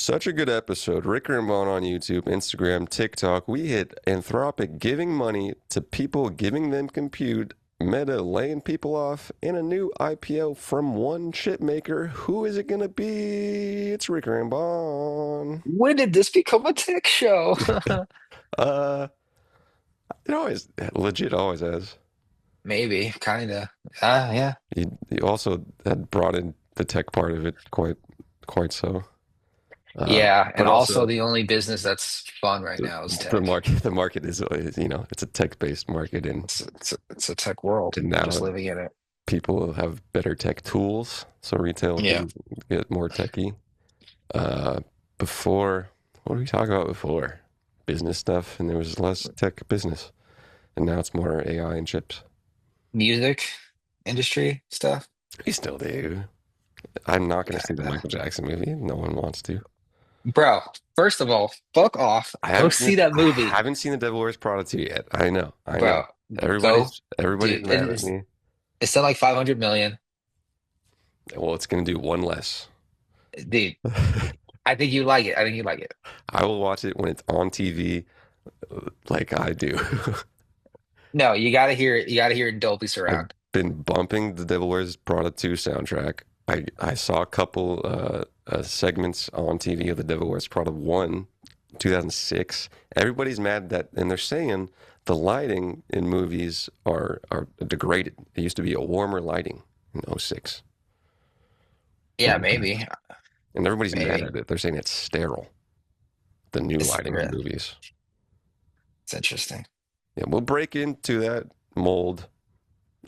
Such a good episode. Ricker and Vaughn on YouTube, Instagram, TikTok. We hit Anthropic giving money to people giving them compute, Meta laying people off, and a new IPO from one chip maker. Who is it going to be? It's Ricker and Vaughn. When did this become a tech show? Uh, it always, legit always has. Maybe, kinda. Ah, yeah. You also had brought in the tech part of it quite so. Yeah, But and also also the only business that's fun right the, now is the tech. market, the market is, it's a tech-based market, and It's a tech world. We're just now living in it. people have better tech tools, so retail Yeah. can get more techy. Uh, before, what did we talk about before? Business stuff, and there was less tech business, and now it's more AI and chips. Music industry stuff. We still do. I'm not going to see the Kinda. Michael Jackson movie. No one wants to. Bro, first of all, fuck off. Go see that I movie. haven't seen the Devil Wears Prada 2 yet. I know. I know. Bro, go, Everybody's dude. And mad at me. it's done like 500 million. Well, it's going to do one less. Dude, I think you like it. I think you like it. I will watch it when it's on TV, like I do. No, you gotta hear it. You gotta hear it in Dolby I've Surround. been bumping the Devil Wears Prada 2 soundtrack. I saw a couple segments on TV of the Devil Wears Prada 1, 2006. Everybody's mad that, and they're saying the lighting in movies are degraded. It used to be a warmer lighting in '06. Yeah, maybe. And everybody's mad Maybe. at it. They're saying it's sterile, the new It's lighting in movies. it's interesting. Yeah, we'll break into that mold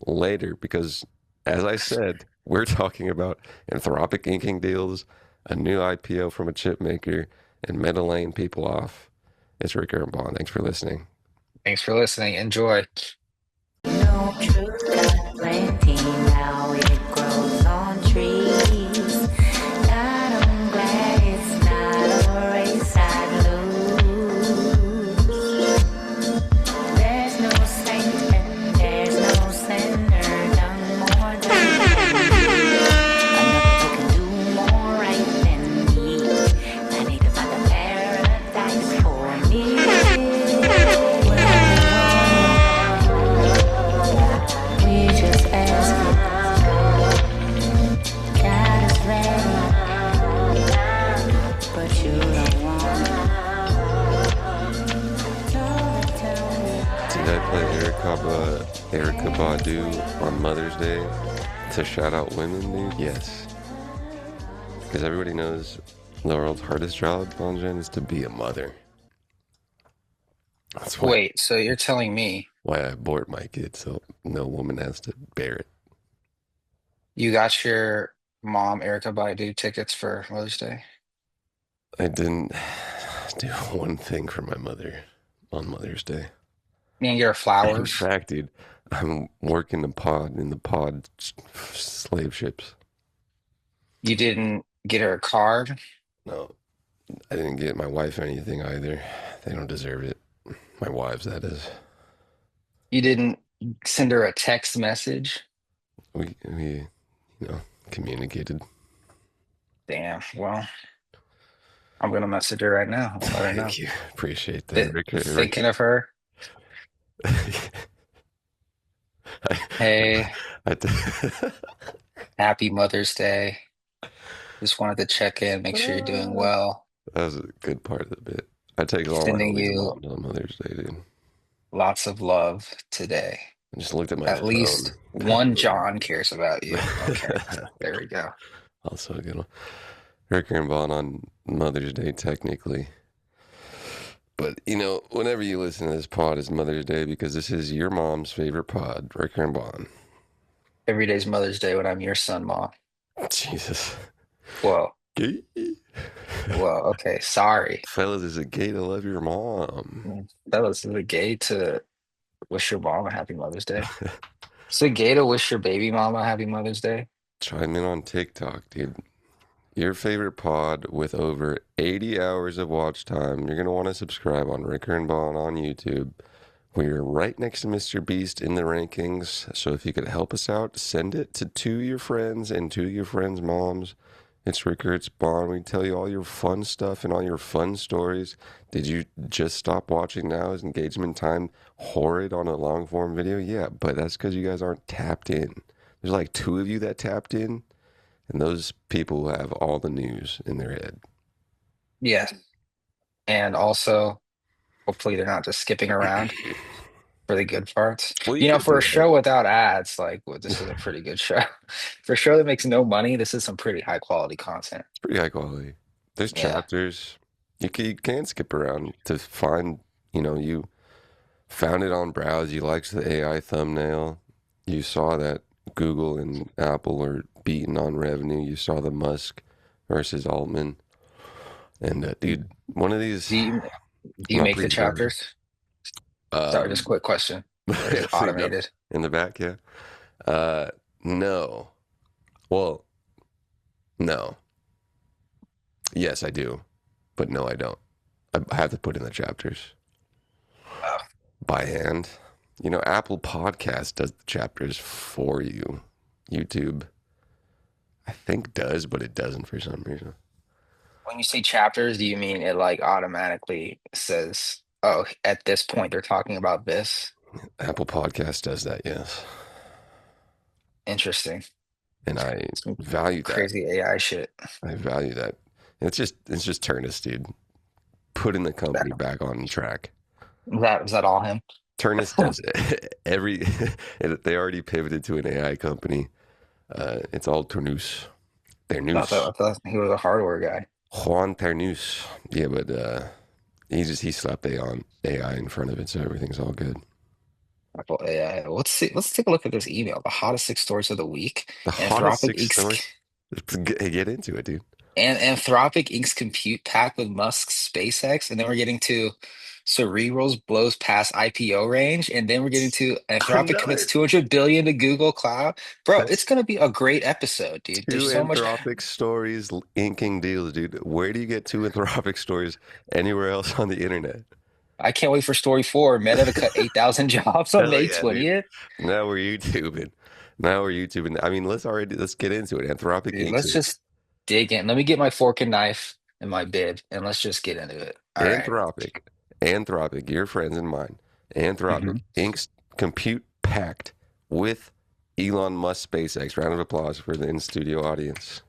later because, as I said, we're talking about Anthropic inking deals, a new IPO from a chip maker, and Meta laying people off. It's Ricker and Bond. Thanks for listening. Thanks for listening. Enjoy. No truth got plenty now, it grows on trees. God, I'm glad it's not a race I lose. There's no saint and there's no sinner done more than another who can do more right than me. I need to find a paradise for me. We just ask it. God is ready, but you don't want Did I play Erica Badu on Mother's Day to shout out women, dude? Yes. Because everybody knows the world's hardest job, Bonjen, is to be a mother. That's Wait, so you're telling me why I abort my kid, so no woman has to bear it. you got your mom Erica Baidu tickets for Mother's Day? I didn't do one thing for my mother on Mother's Day. You didn't get her In flowers? fact, dude, I'm working in the pod slave ships. You didn't get her a card? No, I didn't get my wife anything either. They don't deserve it. My wives, that is. You didn't send her a text message? We communicated. Damn, well, I'm gonna message her right now. Let her know. Thank you. Appreciate that. Thinking of her. I, Hey, I, happy Mother's Day. Just wanted to check in, make sure you're doing well. that was a good part of the bit. I take all my Sending homies you moms on Mother's Day, dude. lots of love today. I just looked at my At least phone. one John cares about you. Okay, there we go. Also a good one. Ricker and Vaughn on Mother's Day, technically. But, whenever you listen to this pod, it's Mother's Day because this is your mom's favorite pod, Ricker and Vaughn. Every day's Mother's Day when I'm your son, Mom. Jesus. Whoa, Gay. whoa, okay, sorry. Fellas, is it gay to love your mom? Fellas, is it gay to wish your mom a happy Mother's Day? Is it gay to wish your baby mama a happy Mother's Day? Chime in on TikTok, dude. Your favorite pod with over 80 hours of watch time. You're going to want to subscribe on Ricker and Vaughn on YouTube. We're right next to Mr. Beast in the rankings. So if you could help us out, send it to two of your friends and two of your friends' moms. It's Ricker, it's Bond. We tell you all your fun stuff and all your fun stories. Did you just stop watching now? Is engagement time horrid on a long form video? Yeah, but that's because you guys aren't tapped in. There's like two of you that tapped in, and those people have all the news in their head. Yeah. And also, hopefully, they're not just skipping around for the good parts. Well, you You know, could for do a show without ads, like, well, this is a pretty good show. For a show that makes no money, this is some pretty high quality content. It's pretty high quality. There's Yeah. chapters. You can skip around to find, you found it on Browse. You liked the AI thumbnail. You saw that Google and Apple are beating on revenue. You saw the Musk versus Altman. And dude, one of these, Do you do you not make the pretty done. chapters? Sorry, just a Um, quick question. Or is it yep, automated? in the back, yeah. No. Well, no. Yes, I do, but no, I don't. I have to put in the chapters Oh, by hand. Apple Podcast does the chapters for you. YouTube, I think does, but it doesn't for some reason. when you say chapters, do you mean it like automatically says, "Oh, at this point they're talking about this"? Apple Podcast does that, yes, Interesting. and I Some value that. crazy AI shit. I value that. It's just Turnus, dude. Putting the company That back on track. is that all him? Turnus does every. They already pivoted to an AI company. It's all Turnus. Ternus. I thought he was a hardware guy. Juan Ternus. Yeah, but he slapped AI in front of it, so everything's all good. Apple AI. Let's see. Let's take a look at this email. The hottest six stories of the week. The hottest Anthropic six Inc. story. Get into it, dude. And Anthropic Inc.'s compute pact with Musk's SpaceX, and then we're getting to Cerebrals blows past IPO range, and then we're getting to Anthropic commits Another 200 billion to Google Cloud. Bro, it's that's gonna be a great episode, dude. two There's so much. Anthropic stories inking deals, dude. Where do you get two Anthropic stories anywhere else on the internet? I can't wait for story four. Meta to cut 8,000 jobs on Hell May yeah, dude. 20th. Now we're YouTubing. Now we're YouTubing. I mean, let's get into it. Anthropic Dude, inks let's it. just dig in. Let me get my fork and knife and my bib, and let's just get into it. All right. Anthropic, your friends and mine. Anthropic Mhm. inks compute packed with Elon Musk SpaceX. Round of applause for the in studio audience.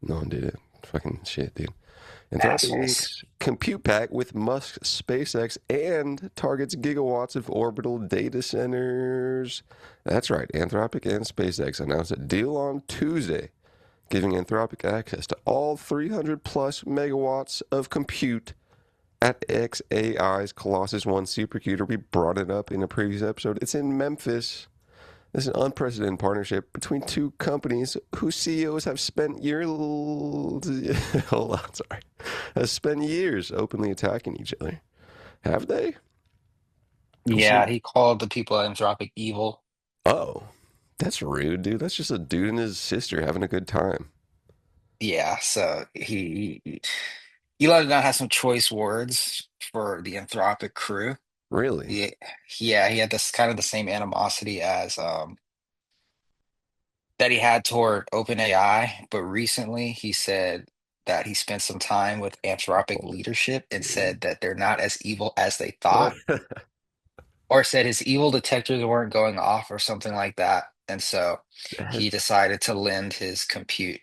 No one did it. Fucking shit, dude. Anthropic Assholes. inks compute pack with Musk SpaceX and targets gigawatts of orbital data centers. That's right. Anthropic and SpaceX announced a deal on Tuesday, giving Anthropic access to all 300 plus megawatts of compute at xAI's Colossus One supercomputer. We brought it up in a previous episode. It's in Memphis. This is an unprecedented partnership between two companies whose CEOs have spent years. Hold on, sorry. Have spent years openly attacking each other. Have they? I'm Yeah, seeing. he called the people at Anthropic evil. Oh, that's rude, dude. That's just a dude and his sister having a good time. Yeah, so Elon did not have some choice words for the Anthropic crew. Really? Yeah, yeah, he had this kind of the same animosity as that he had toward OpenAI, but recently he said that he spent some time with Anthropic Oh, leadership and dude. said that they're not as evil as they thought, or said his evil detectors weren't going off or something like that. And so he That's decided to lend his compute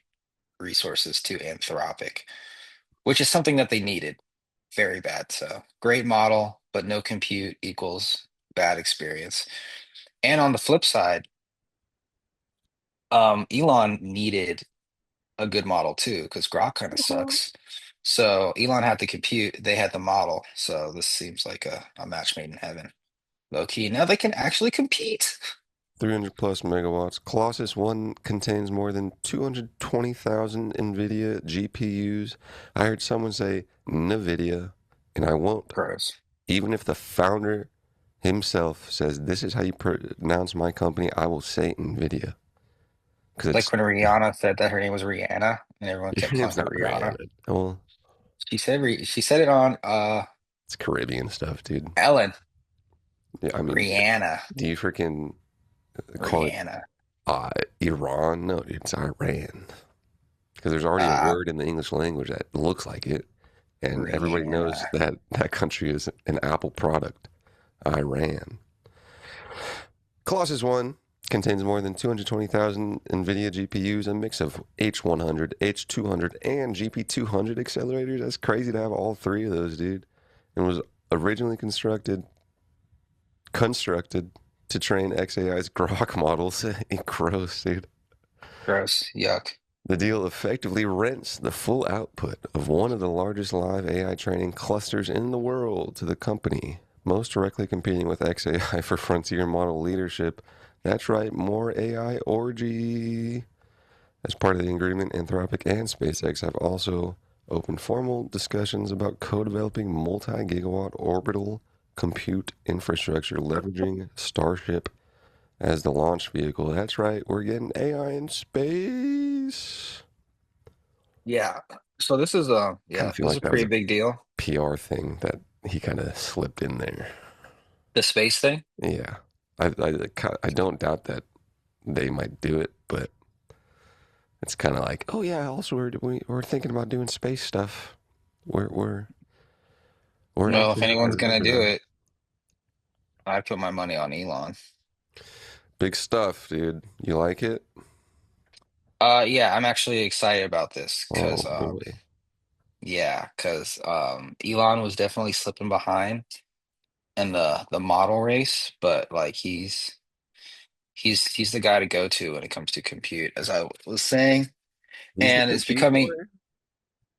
resources to Anthropic, which is something that they needed very bad. So great model, but no compute equals bad experience. And on the flip side, Elon needed a good model too, because Grok kind of sucks. So Elon had the compute, they had the model. So this seems like a match made in heaven. Low key. Now they can actually compete. 300 plus megawatts. Colossus One contains more than 220,000 NVIDIA GPUs. I heard someone say NVIDIA, and I won't. Gross. Even if the founder himself says, this is how you pronounce my company, I will say NVIDIA. Because Like when Rihanna said that her name was Rihanna and everyone kept calling it's her not Rihanna. Rihanna. Well, She said it on it's Caribbean stuff, dude. Ellen. Yeah, I mean, Rihanna. do you freaking call it Rihanna. Iran? No, dude, it's Iran. because there's already a Ah, word in the English language that looks like it, and everybody knows Rihanna. that that country is an Apple product. Iran. Colossus 1 contains more than 220,000 NVIDIA GPUs, a mix of H100, H200, and GP200 accelerators. That's crazy to have all three of those, dude. And was originally constructed to train xAI's Grok models. Gross, dude. Gross. Yuck. The deal effectively rents the full output of one of the largest live AI training clusters in the world to the company, most directly competing with xAI for frontier model leadership. That's right, more AI orgy. As part of the agreement, Anthropic and SpaceX have also opened formal discussions about co-developing multi-gigawatt orbital compute infrastructure leveraging Starship as the launch vehicle. That's right, we're getting AI in space. Yeah. So this is Kind yeah, of feel this is like a that was pretty a big deal. PR thing that he kind of slipped in there. The space thing. Yeah, I don't doubt that they might do it, but it's kind of like, oh yeah, also we're thinking about doing space stuff. We're we're we're No, if actually anyone's hard gonna working do on it. it, I put my money on Elon. Big stuff, dude. You like it? Yeah, I'm actually excited about this Oh because boy, yeah, because Elon was definitely slipping behind in the model race, but like he's the guy to go to when it comes to compute, as I was saying. he's the And it's compute boy. becoming,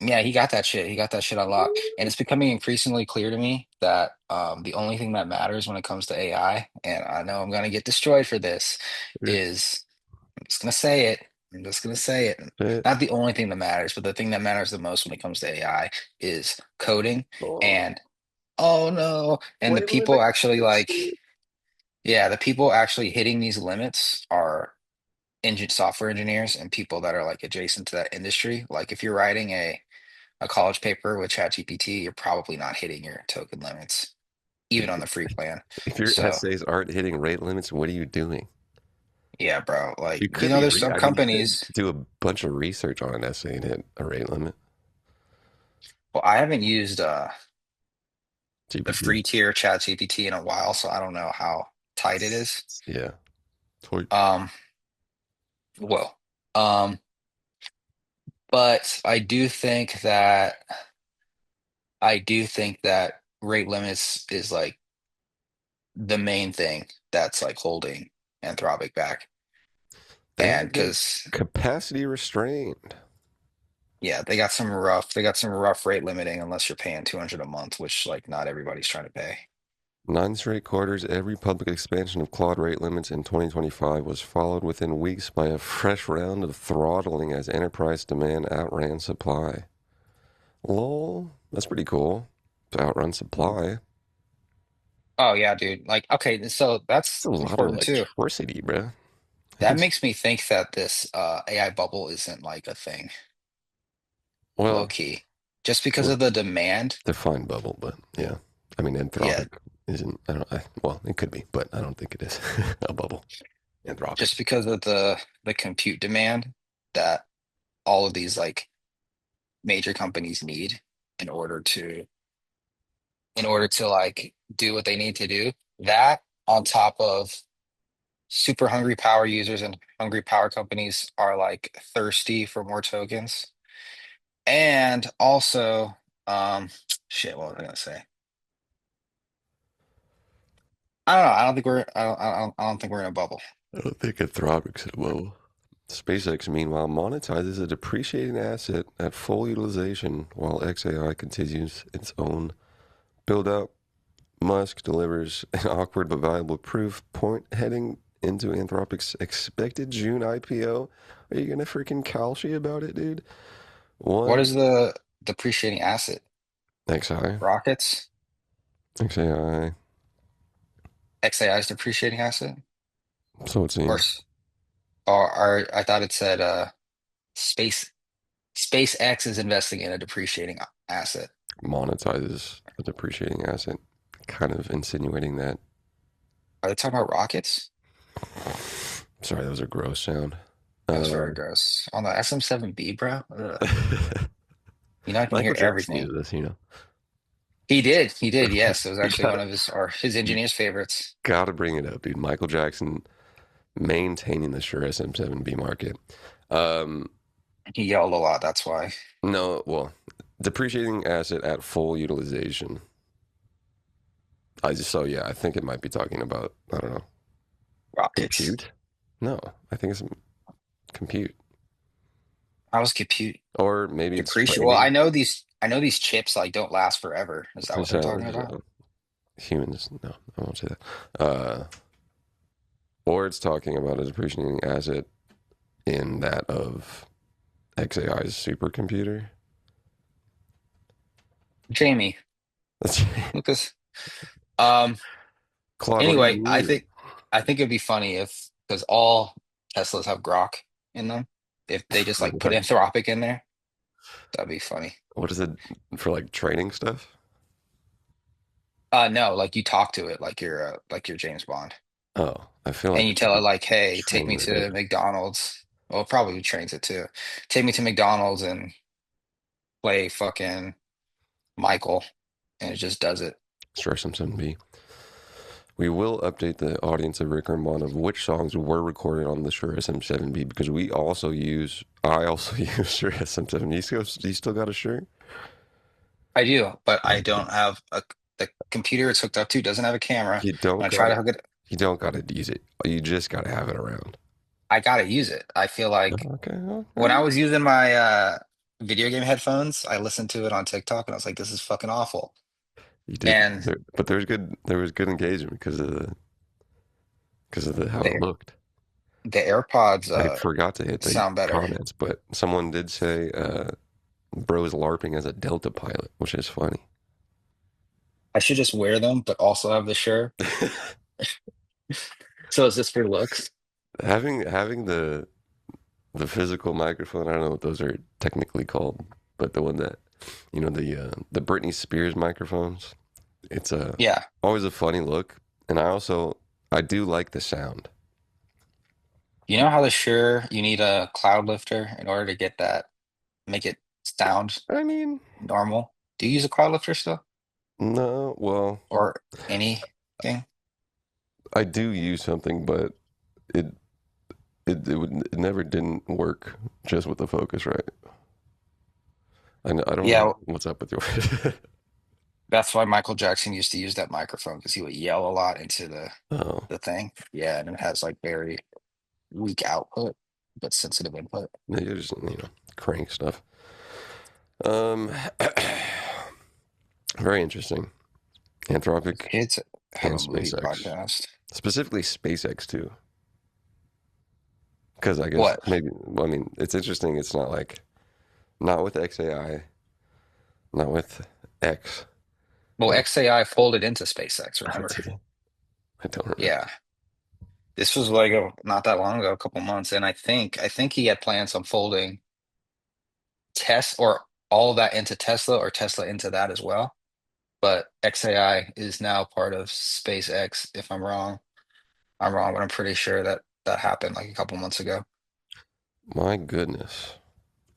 yeah, he got that shit. He got that shit unlocked. And it's becoming increasingly clear to me that the only thing that matters when it comes to AI, and I know I'm gonna get destroyed for this, is I'm just gonna say it. I'm just gonna say it. Shit. Not the only thing that matters, but the thing that matters the most when it comes to AI is coding. Oh, And oh no, and the weight people actually like, limitation. yeah, the people actually hitting these limits are engine software engineers and people that are like adjacent to that industry. Like if you're writing a college paper with ChatGPT, you're probably not hitting your token limits, even on the free plan. If your So essays aren't hitting rate limits, what are you doing? yeah, bro. Like, You could be, there's some I mean, you could companies. do a bunch of research on an essay and hit a rate limit. Well, I haven't used the GPT. free tier ChatGPT in a while, so I don't know how tight it is. Yeah. Toy. Um, well, um, but I do think that rate limits is like the main thing that's like holding Anthropic back. They And have the because capacity restrained. yeah, they got some rough rate limiting unless you're paying 200 a month, which like not everybody's trying to pay. 9 straight quarters, every public expansion of Claude rate limits in 2025 was followed within weeks by a fresh round of throttling as enterprise demand outran supply. Lol, that's pretty cool. To outrun supply. Oh yeah, dude. Like, okay, so It's that's a lot of important too. electricity, bruh. I That think, makes me think that this AI bubble isn't like a thing, low well, key. Just because well, of the demand. define bubble, but yeah. I mean, Yeah, Anthropic isn't, I don't, well, it could be, but I don't think it is a bubble. Anthropic. just because of the compute demand that all of these like major companies need in order to like do what they need to do. That on top of super hungry power users and hungry power companies are like thirsty for more tokens. And also, um, shit, what was I gonna say? I don't know. I don't think we're in a bubble. I don't think Anthropic's a bubble. SpaceX, meanwhile, monetizes a depreciating asset at full utilization while xAI continues its own build out. Musk delivers an awkward but valuable proof point heading into Anthropic's expected June IPO. Are you gonna freaking Kalshi about it, dude? What One is the depreciating asset? XI, Rockets? XAI. XAI's depreciating asset? So it Or, seems. s- or I thought it said space SpaceX is investing in a depreciating asset. Monetizes a depreciating asset, kind of insinuating that. Are they talking about rockets? Sorry, that was a gross sound. That's very Uh, gross. On the SM7B, bro. Ugh. You know, I can hear Michael Jackson everything. used this, you know. He did. He did. Yes, it was You actually one gotta, of his you engineer's favorites. gotta bring it up, dude. Michael Jackson maintaining the Shure SM7B market. Um, He yelled a lot. That's why. no, well, depreciating asset at full utilization. So yeah, I think it might be talking about, I don't know, Rockets. compute? No, I think it's compute. How was compute Or maybe it's depreciate? Well, training. I know these chips like don't last forever. Is that what they're talking There's, about? humans, no, I won't say that. Or it's talking about a depreciating asset in that of XAI's supercomputer. Jamie, That's Lucas. Um. Claude, what do you Anyway, mean? I think it'd be funny if because all Teslas have Grok in them. If they just For like put what? Anthropic in there, that'd be funny. What is it for, like training stuff? No, like you talk to it like you're James Bond, Oh, I feel and like you it should tell it be like, "Hey, take me trained to right. McDonald's." Well, it probably trains it too. Take me to McDonald's and play fucking Michael, and it just does it. Stress some 7B. We will update the audience of Rick Armand of which songs were recorded on the Shure SM7B because I also use Shure SM7. You still got a Shure? I do, but I Okay. don't have a the computer it's hooked up to doesn't have a camera. You don't When I try to gotta, hook it, you don't gotta use it. You just gotta have it around. I gotta use it. I feel like Okay, when I okay. was using my video game headphones, I listened to it on TikTok and I was like, this is fucking awful. You did, And but there was good engagement because of the how it the looked. the AirPods I forgot to hit the sound better. comments, but someone did say, "Bro is LARPing as a Delta pilot," which is funny. I should just wear them, but also have the Shure. So is this for looks? Having the physical microphone, I don't know what those are technically called, but the one that the Britney Spears microphones. It's a Yeah. always a funny look, and I do like the sound. You know how the Shure you need a cloud lifter in order to get that, make it sound I mean, normal? Do you use a cloud lifter still? no, well, Or anything? I do use something, but it it never didn't work just with the focus, right? I don't know Yeah, what's up with yours. that's why Michael Jackson used to use that microphone because he would yell a lot into Oh, the thing. Yeah, and it has like very weak output, but sensitive input. no, you're just crank stuff. Um, very interesting. Anthropic Kids have and a movie SpaceX, podcast. specifically SpaceX too, because I guess What? maybe well, I mean it's interesting. It's not with XAI, not with X, Well, but XAI folded into SpaceX, I remember? did. I don't remember. Yeah. This was like not that long ago, a couple months, and I think he had plans on folding Tesla or all of that into Tesla or Tesla into that as well. But XAI is now part of SpaceX. If I'm wrong, but I'm pretty sure that that happened like a couple months ago. My goodness,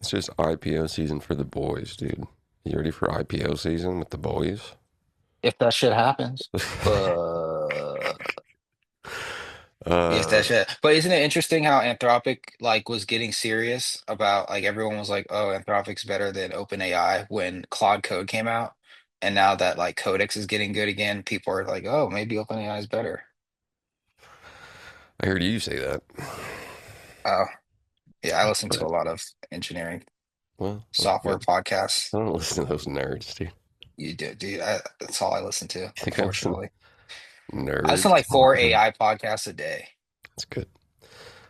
it's just IPO season for the boys, dude. You ready for IPO season with the boys? If that shit happens, but if uh, that shit, but isn't it interesting how Anthropic like was getting serious about like everyone was like, oh, Anthropic's better than OpenAI when Claude Code came out, and now that like Codex is getting good again, people are like, oh, maybe OpenAI is better. I heard you say that. Oh, yeah, I listen to But a lot of engineering well, that's software good. podcasts. I don't listen to those nerds, dude. You do, dude. That's all I listen to, You think I listen to unfortunately. I listen to nerds like talk four about? AI podcasts a day. That's good.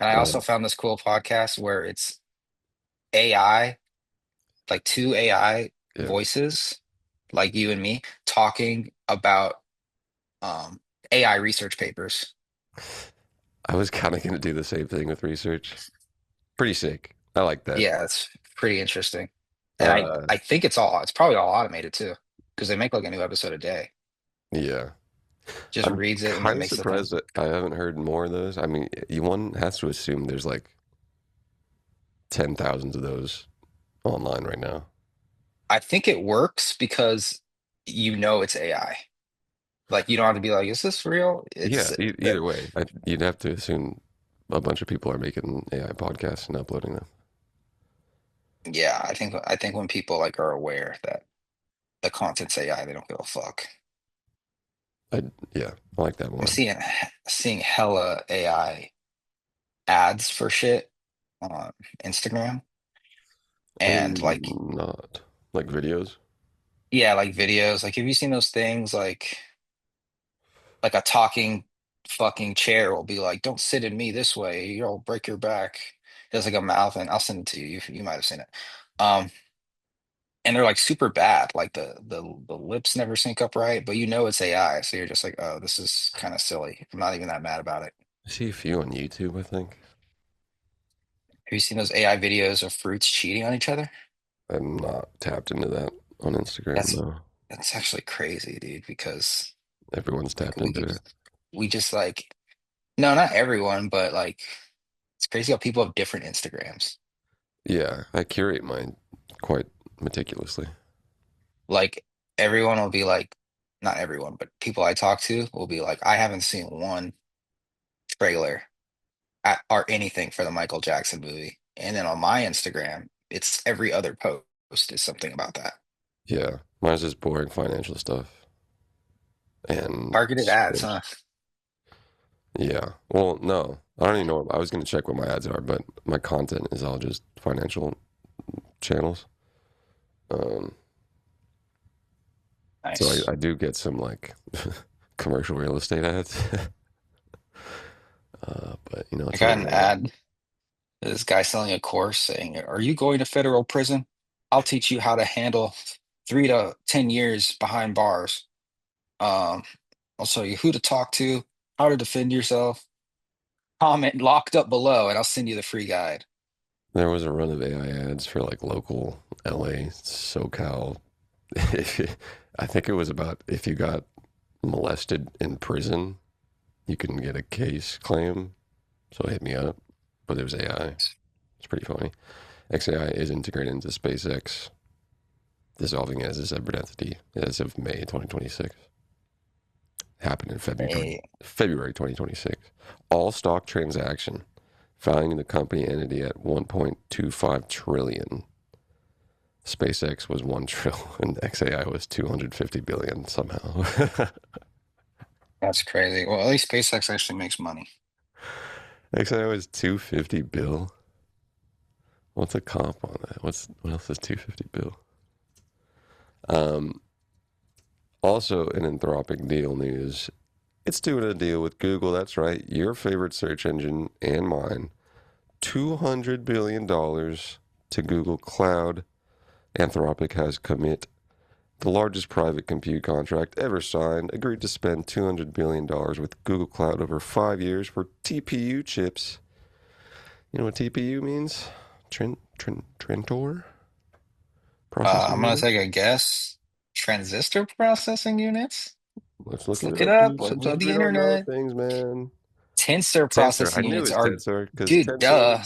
And I Uh, also found this cool podcast where it's AI, like two AI yeah, voices, like you and me, talking about AI research papers. I was kind of gonna do the same thing with research. Pretty sick. I like that. Yeah, it's pretty interesting. And Uh, I think it's probably all automated too, because they make like a new episode a day. yeah. Just I'm reads it and kind then of makes the thing. surprised that I haven't heard more of those. I mean, one has to assume there's like ten thousands of those online right now. I think it works because you know it's AI. Like you don't have to be like, is this real? Yeah, It's either way, you'd have to assume a bunch of people are making AI podcasts and uploading them. yeah, I think when people like are aware that the content's AI, they don't give a fuck. I yeah, I like that I'm more. seeing hella AI ads for shit on Instagram and I'm like not like videos. yeah, like videos. Like have you seen those things like a talking fucking chair will be like, "Don't sit in me this way, you'll break your back." It has like a mouth, and I'll send it to you. You might have seen it. Um, and they're like super bad. Like the lips never sync up right, but you know it's AI, so you're just like, "Oh, this is kind of silly." I'm not even that mad about it. I see a few on YouTube, I think. Have you seen those AI videos of fruits cheating on each other? I'm not tapped into that on Instagram That's though. that's actually crazy, dude, because Everyone's like tapped into it. we just like no, not everyone, but like it's crazy how people have different Instagrams. Yeah, I curate mine quite meticulously. Like everyone will be like, not everyone, but people I talk to will be like, I haven't seen one trailer or anything for the Michael Jackson movie. And then on my Instagram, it's every other post is something about that. Yeah, mine's just boring financial stuff and Targeted ads, sports. huh? Yeah. Well, no, I don't even know. I was going to check what my ads are, but my content is all just financial channels. Um, so Nice. I do get some like commercial real estate ads, but you know, I it's got only an one. ad. This guy selling a course saying, "Are you going to federal prison? I'll teach you how to handle 3 to 10 years behind bars. Um, I'll show you who to talk to, how to defend yourself. Comment locked up below, and I'll send you the free guide." There was a run of AI ads for like local LA, SoCal. I think it was about if you got molested in prison, you can get a case claim. So hit me up. But it was AI. It's pretty funny. XAI is integrated into SpaceX, dissolving as a separate entity as of May 2026. Happened in Hey, February 2026. All stock transaction, valuing the company entity at 1.25 trillion. SpaceX was 1 trillion and XAI was 250 billion somehow. that's crazy. Well, at least SpaceX actually makes money. XAI was 250 bill. What's a comp on that? What else is 250 bill? Um, Also in Anthropic deal news, it's doing a deal with Google. That's right, your favorite search engine and mine. $200 billion to Google Cloud. Anthropic has commit the largest private compute contract ever signed, agreed to spend $200 billion with Google Cloud over 5 years for TPU chips. You know what TPU means? Trentor? I'm Processing gonna unit? take a guess. Transistor processing units? Let's Let's look it look it up, up. dude. Let's go to Sometimes the we don't know internet. things, man. Tensor Tensor. I processing knew it units was are, Tensor because dude, Tensor, duh.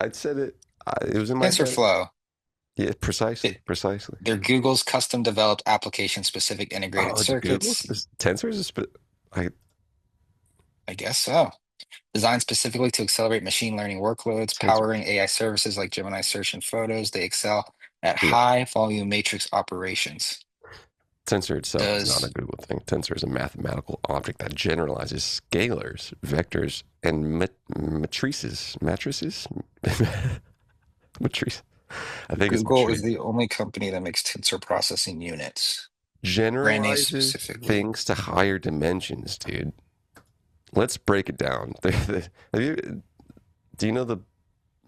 I said it. It was in my head. TensorFlow. Yeah, precisely. It, Precisely. they're Google's custom developed application specific integrated Oh, it's Google? circuits. Tensor is I, I guess so. Designed specifically to accelerate machine learning workloads, Tensor. powering AI services like Gemini Search and Photos. They excel at Yeah. high volume matrix operations. Tensor itself is not a Does Google thing. Tensor is a mathematical object that generalizes scalars, vectors, and matrices. Matrices? Matrice. I think it's Google is matrice. the only company that makes tensor processing units. Brand name Generalizes specifically. things to higher dimensions, dude. Let's break it down. Have you, do you know the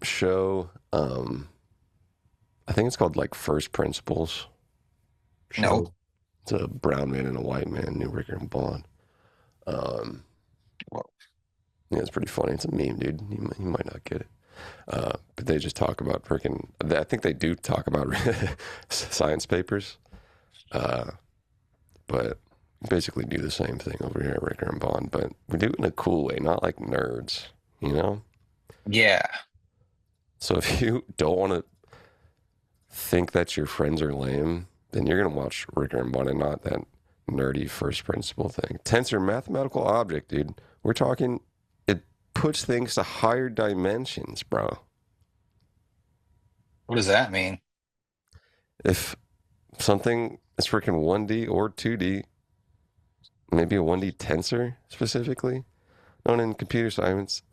show? I think it's called like First Principles No. show. It's a brown man and a white man, New Ricker and Bond. Um, Well, yeah, it's pretty funny. It's a meme, dude. You might not get it. But they just talk about freaking. I think they do talk about science papers, uh, but basically do the same thing over here at Ricker and Bond. But we do it in a cool way, not like nerds, you know? yeah. So if you don't want to think that your friends are lame, then you're gonna watch Rick and Morty, not that nerdy first principle thing. Tensor mathematical object, dude. We're talking. It puts things to higher dimensions, bro. What does that mean? If something is freaking 1D or 2D, maybe a 1D tensor specifically, known in computer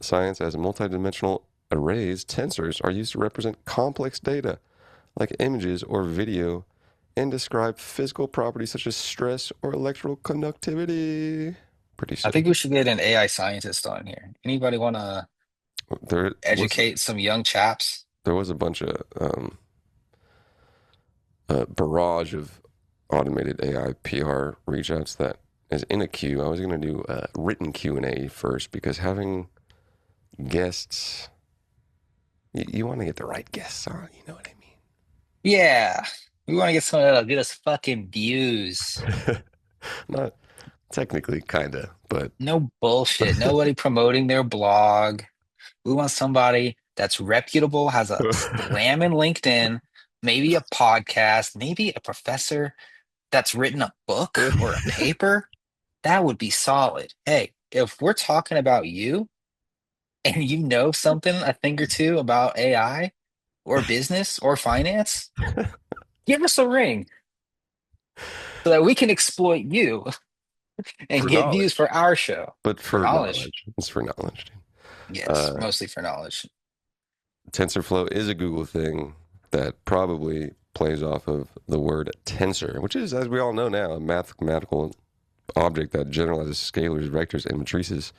science as multidimensional arrays, tensors are used to represent complex data like images or video and describe physical properties such as stress or electrical conductivity. Pretty I think sick. we should get an AI scientist on here. Anybody want to There was educate some young chaps? there was a bunch of a barrage of automated AI PR reach outs that is in a queue. I was going to do a written Q&A first because having guests, you want to get the right guests on, you know what Yeah, we want to get someone that'll get us fucking views. I mean? Not technically, kind of, but No bullshit. Nobody promoting their blog. We want somebody that's reputable, has a slamming LinkedIn, maybe a podcast, maybe a professor that's written a book or a paper. That would be solid. Hey, if we're talking about you and you know something, a thing or two about AI or business or finance, give us a ring so that we can exploit you and for get views knowledge, for our show. but For for knowledge. knowledge. It's for knowledge, dude. Yes, Uh, mostly for knowledge. TensorFlow is a Google thing that probably plays off of the word tensor, which is, as we all know now, a mathematical object that generalizes scalars, vectors, and matrices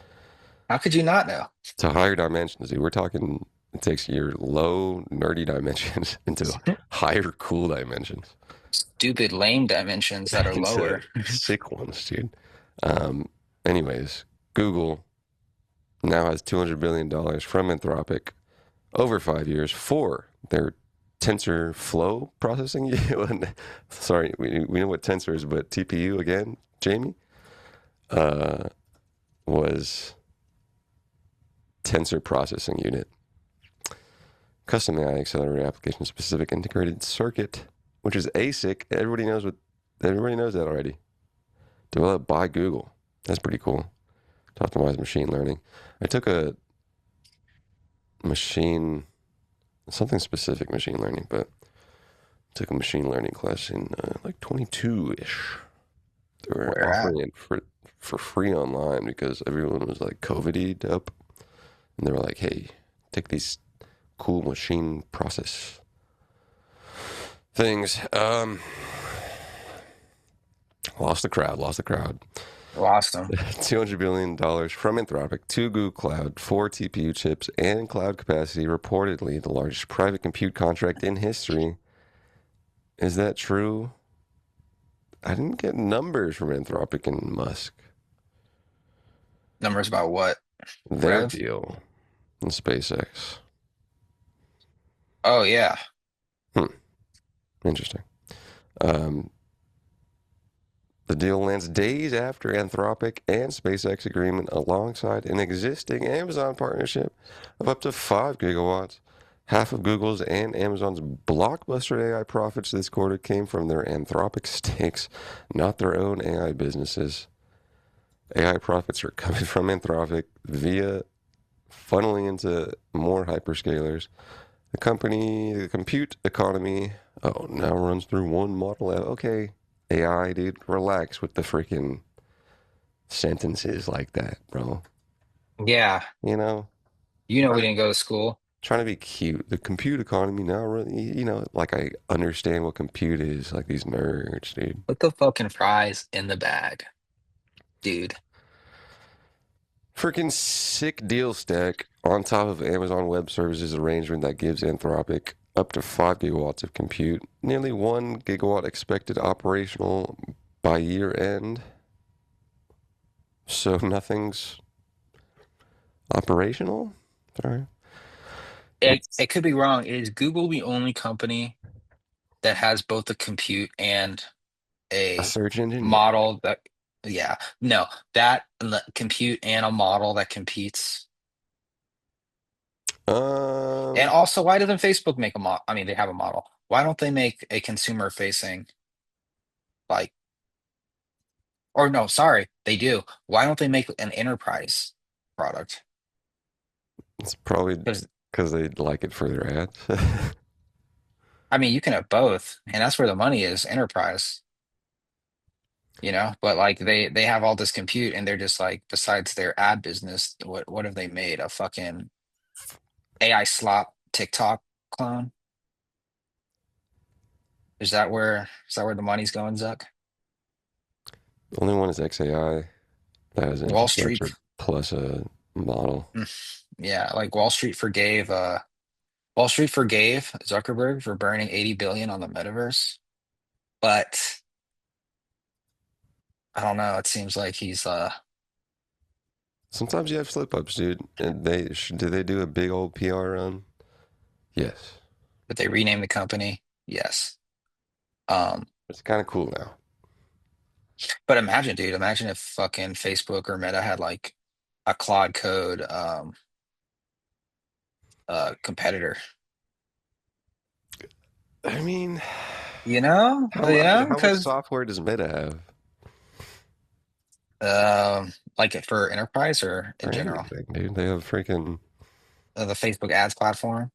How could you not know? to higher dimensions. Dude. We're talking, it takes your low, nerdy dimensions into higher, cool dimensions. Stupid, lame dimensions that are Into lower. sick ones, dude. Um, anyways, Google now has $200 billion from Anthropic over 5 years for their TensorFlow processing. Sorry, we know what tensor is, but TPU again, Jamie, uh, was tensor processing unit. Custom AI accelerator application specific integrated circuit, which is ASIC. Everybody knows that already. Developed by Google. That's pretty cool. To optimize machine learning. I took a machine something specific machine learning, but took a machine learning class in like 22-ish. They were Where at? offering it for free online because everyone was like COVID'd up, and they were like, "Hey, take these cool machine process things." Lost the crowd. Lost the crowd. Lost them. $200 billion from Anthropic to Google Cloud, 4 TPU chips, and cloud capacity, reportedly the largest private compute contract in history. Is that true? I didn't get numbers from Anthropic and Musk. Numbers about what? Their Rev? deal in SpaceX. Oh, yeah. Hmm, interesting. Um, the deal lands days after Anthropic and SpaceX agreement alongside an existing Amazon partnership of up to 5 gigawatts. Half of Google's and Amazon's blockbuster AI profits this quarter came from their Anthropic stakes, not their own AI businesses. AI profits are coming from Anthropic via funneling into more hyperscalers. The compute economy, now runs through one model. Okay, AI, dude, relax with the freaking sentences like that, bro. Yeah. You know, You know we trying to, didn't go to school. trying to be cute. The compute economy now, really, like I understand what compute is, like these nerds, dude. Put the fucking fries in the bag, dude. Freaking sick deal stack on top of Amazon Web Services arrangement that gives Anthropic up to 5 gigawatts of compute, nearly 1 gigawatt expected operational by year end. So nothing's operational? Sorry. It could be wrong. Is Google the only company that has both the compute and A a search engine? Yeah. model that, yeah, no, that compute and a model that competes? And Um, also, why doesn't Facebook make a model? I mean, they have a model. Why don't they make a consumer facing like, or no, sorry, they do. Why don't they make an enterprise product? it's probably Because because they like it for their ads. I mean, you can have both, and that's where the money is, enterprise, but like they have all this compute and they're just like, besides their ad business, what have they made? A fucking AI slop TikTok clone? Is that where the money's going, Zuck? The only one is XAI that has Wall Street. infrastructure plus a model. Yeah, like Wall Street forgave Zuckerberg for burning 80 billion on the metaverse, but I don't know, it seems like he's Sometimes you have slip ups, dude. And do they do a big old PR run? Yes. but they renamed the company. Yes. Um, It's kind of cool now. but imagine, dude, imagine if fucking Facebook or Meta had like a Claude Code competitor. I mean, You know? how much Because software does Meta have like for enterprise or in for general. anything, dude? They have freaking. The Facebook ads platform,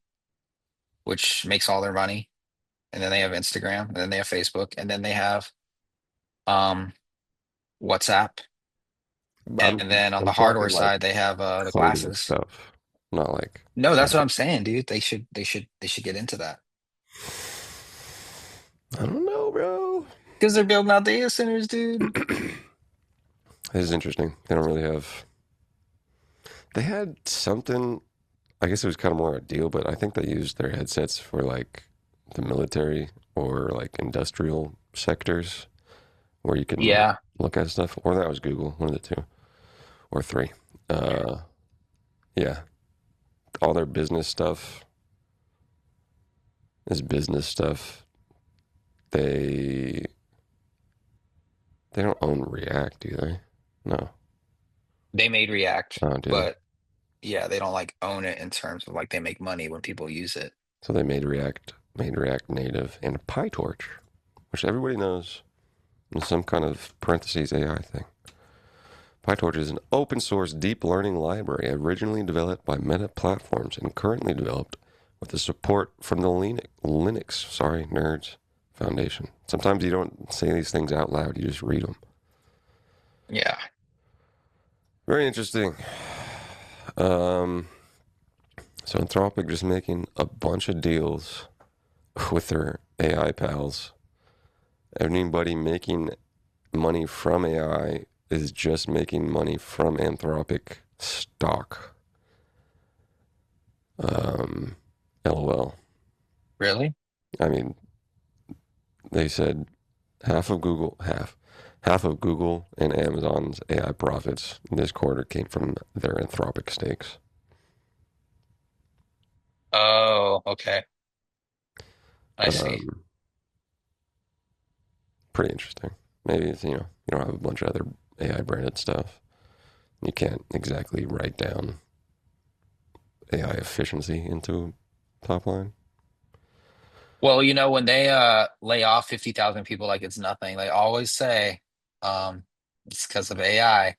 which makes all their money. And then they have Instagram, and then they have Facebook, and then they have um WhatsApp. And I'm then on I'm the hardware talking like side, they have the coding glasses. stuff, not like. No, that's what Ad. I'm saying, dude. They should get into that I don't know, bro. because they're building out data centers, dude. This is interesting. They don't really have. They had something. I guess it was kind of more a deal, but I think they used their headsets for like the military or like industrial sectors where you can Yeah, look at stuff. Or that was Google, one of the two or three. Uh, yeah, all their business stuff is business stuff. They they don't own React, do they? No. they made React, Oh, do they? but yeah, they don't like own it in terms of like they make money when people use it. So they made React Native and PyTorch, which everybody knows is some kind of parentheses AI thing. PyTorch is an open source deep learning library originally developed by Meta Platforms and currently developed with the support from the Linux Foundation. Sometimes you don't say these things out loud, you just read them. Yeah. Very interesting. Um, so Anthropic just making a bunch of deals with their AI pals. Anybody making money from AI is just making money from Anthropic stock. Um, LOL. Really? I mean, they said half of Google and Amazon's AI profits this quarter came from their Anthropic stakes. Oh, okay. I see. Um, Pretty interesting. Maybe it's, you don't have a bunch of other AI branded stuff. You can't exactly write down AI efficiency into top line. Well, when they lay off 50,000 people like it's nothing, they always say it's because of AI.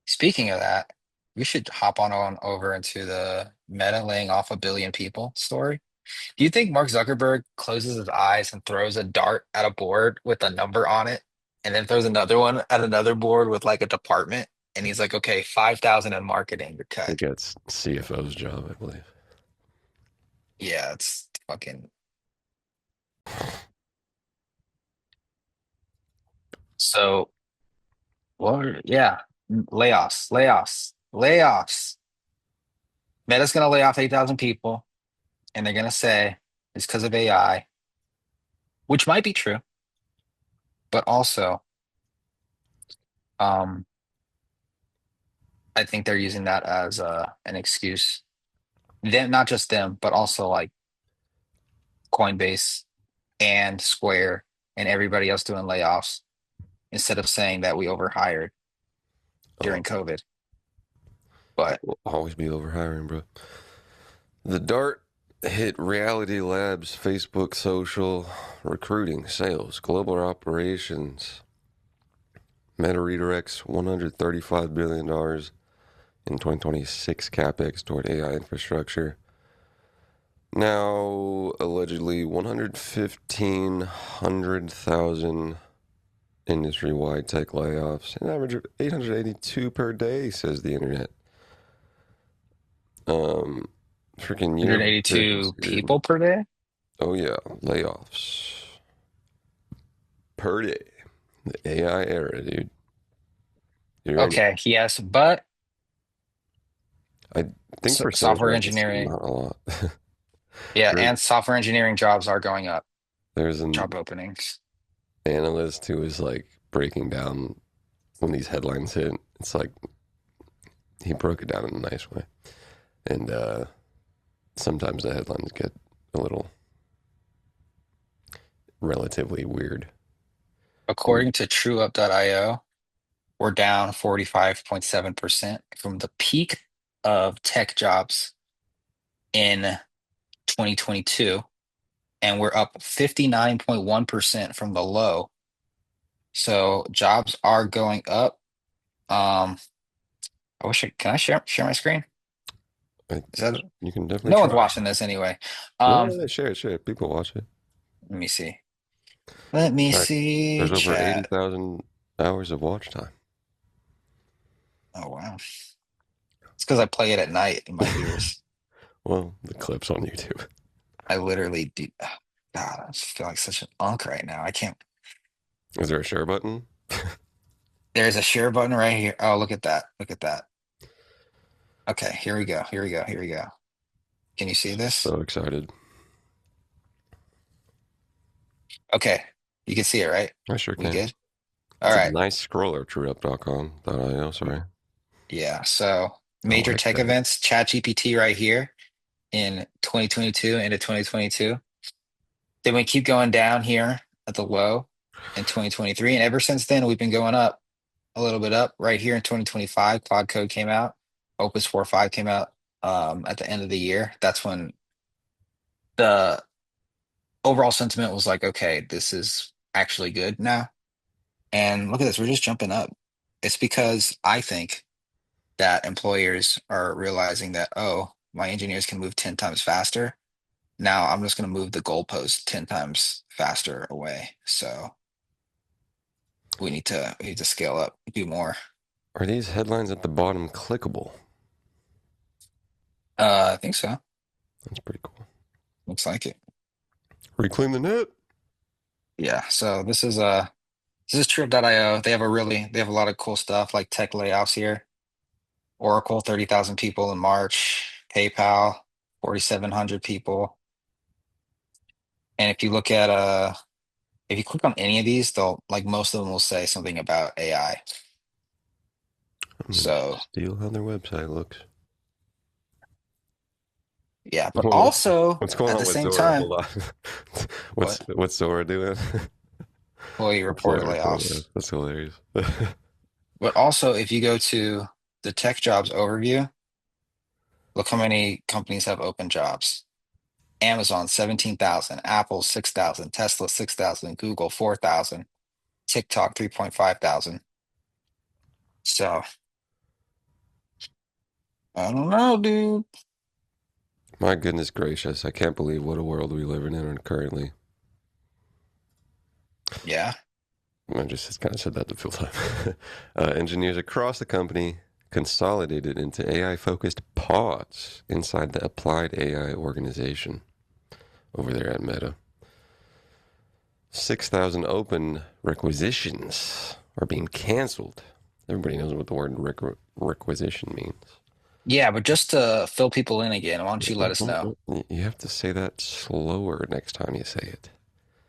Speaking of that, we should hop on over into the Meta laying off 1 billion people story. Do you think Mark Zuckerberg closes his eyes and throws a dart at a board with a number on it, and then throws another one at another board with like a department, and he's like, "Okay, 5,000 in marketing, you're I think cut." that's CFO's job, I believe. Yeah, it's fucking so. Well, yeah, layoffs, layoffs, layoffs. Meta's gonna lay off 8,000 people, and they're gonna say it's because of AI, which might be true, but also, um, I think they're using that as an excuse. Them, not just them, but also like Coinbase and Square and everybody else doing layoffs instead of saying that we overhired Oh, during COVID. But we'll always be overhiring, bro. The dart hit Reality Labs, Facebook, social, recruiting, sales, global operations. Meta redirects $135 billion in 2026 capex toward AI infrastructure. Now, allegedly, 115,000 industry-wide tech layoffs, an average of 882 per day, says the internet. Um, Freaking year of business, 182 dude. people per day. Oh yeah, layoffs per day. The AI era, dude. You're right. Okay, yes, but I think percentage software wise, it's engineering, not a lot. yeah, there, and software engineering jobs are going up. there's an Job openings. analyst who is like breaking down when these headlines hit. It's like he broke it down in a nice way, and sometimes the headlines get a little relatively weird. According to TrueUp.io, we're down 45.7% from the peak of tech jobs in 2022, and we're up 59.1% from the low. So jobs are going up. Um, can I share my screen? I, Is that you can definitely no one's try. watching this anyway. No, Um, no, no, share it, share it. People watch it. let me see. Let me In fact, see there's over chat. 80,000 hours of watch time. Oh wow. It's because I play it at night in my ears. Well, the clip's on YouTube. I literally do. God, I just feel like such an unk right now. I can't. Is there a share button? There's a share button right here. Oh, look at that. Look at that. Okay, here we go. Here we go. Here we go. Can you see this? So excited. Okay, you can see it, right? I sure We can. good? All It's a right. nice scroller, trueup.com.io, sorry. Yeah. So I major like tech that. events, ChatGPT right here in 2022 into 2022. Then we keep going down here at the low in 2023. And ever since then, we've been going up a little bit up right here in 2025. Cloud Code came out. Opus 4.5 came out at the end of the year. That's when the overall sentiment was like, okay, this is actually good now. And look at this, we're just jumping up. It's because I think that employers are realizing that, oh, my engineers can move 10 times faster. Now I'm just going to move the goalpost 10 times faster away. So we need to scale up, do more. Are these headlines at the bottom clickable? I think so. That's pretty cool. Looks like it. Reclaim the net. Yeah. So this is true.io. They have a lot of cool stuff like tech layoffs here. Oracle, 30,000 people in March. PayPal, 4,700 people. And if you click on any of these, they'll like most of them will say something about AI. I'm gonna So steal how their website looks. yeah, but Whoa, also what's going at on the with same Zora? time, Hold on. what What's Zora doing? employee Employee report report. layoffs. That's hilarious. But also if you go to the tech jobs overview, look how many companies have open jobs. Amazon 17,000, Apple 6,000, Tesla 6,000, Google 4,000, TikTok 3.5 thousand. So I don't know, dude. My goodness gracious. I can't believe what a world we live in currently. Yeah. I just kind of said that to fill time. Engineers across the company consolidated into AI focused pods inside the applied AI organization over there at Meta. 6,000 open requisitions are being canceled. Everybody knows what the word requisition means. Yeah, but just to fill people in again, why don't you let us know? You have to say that slower next time you say it.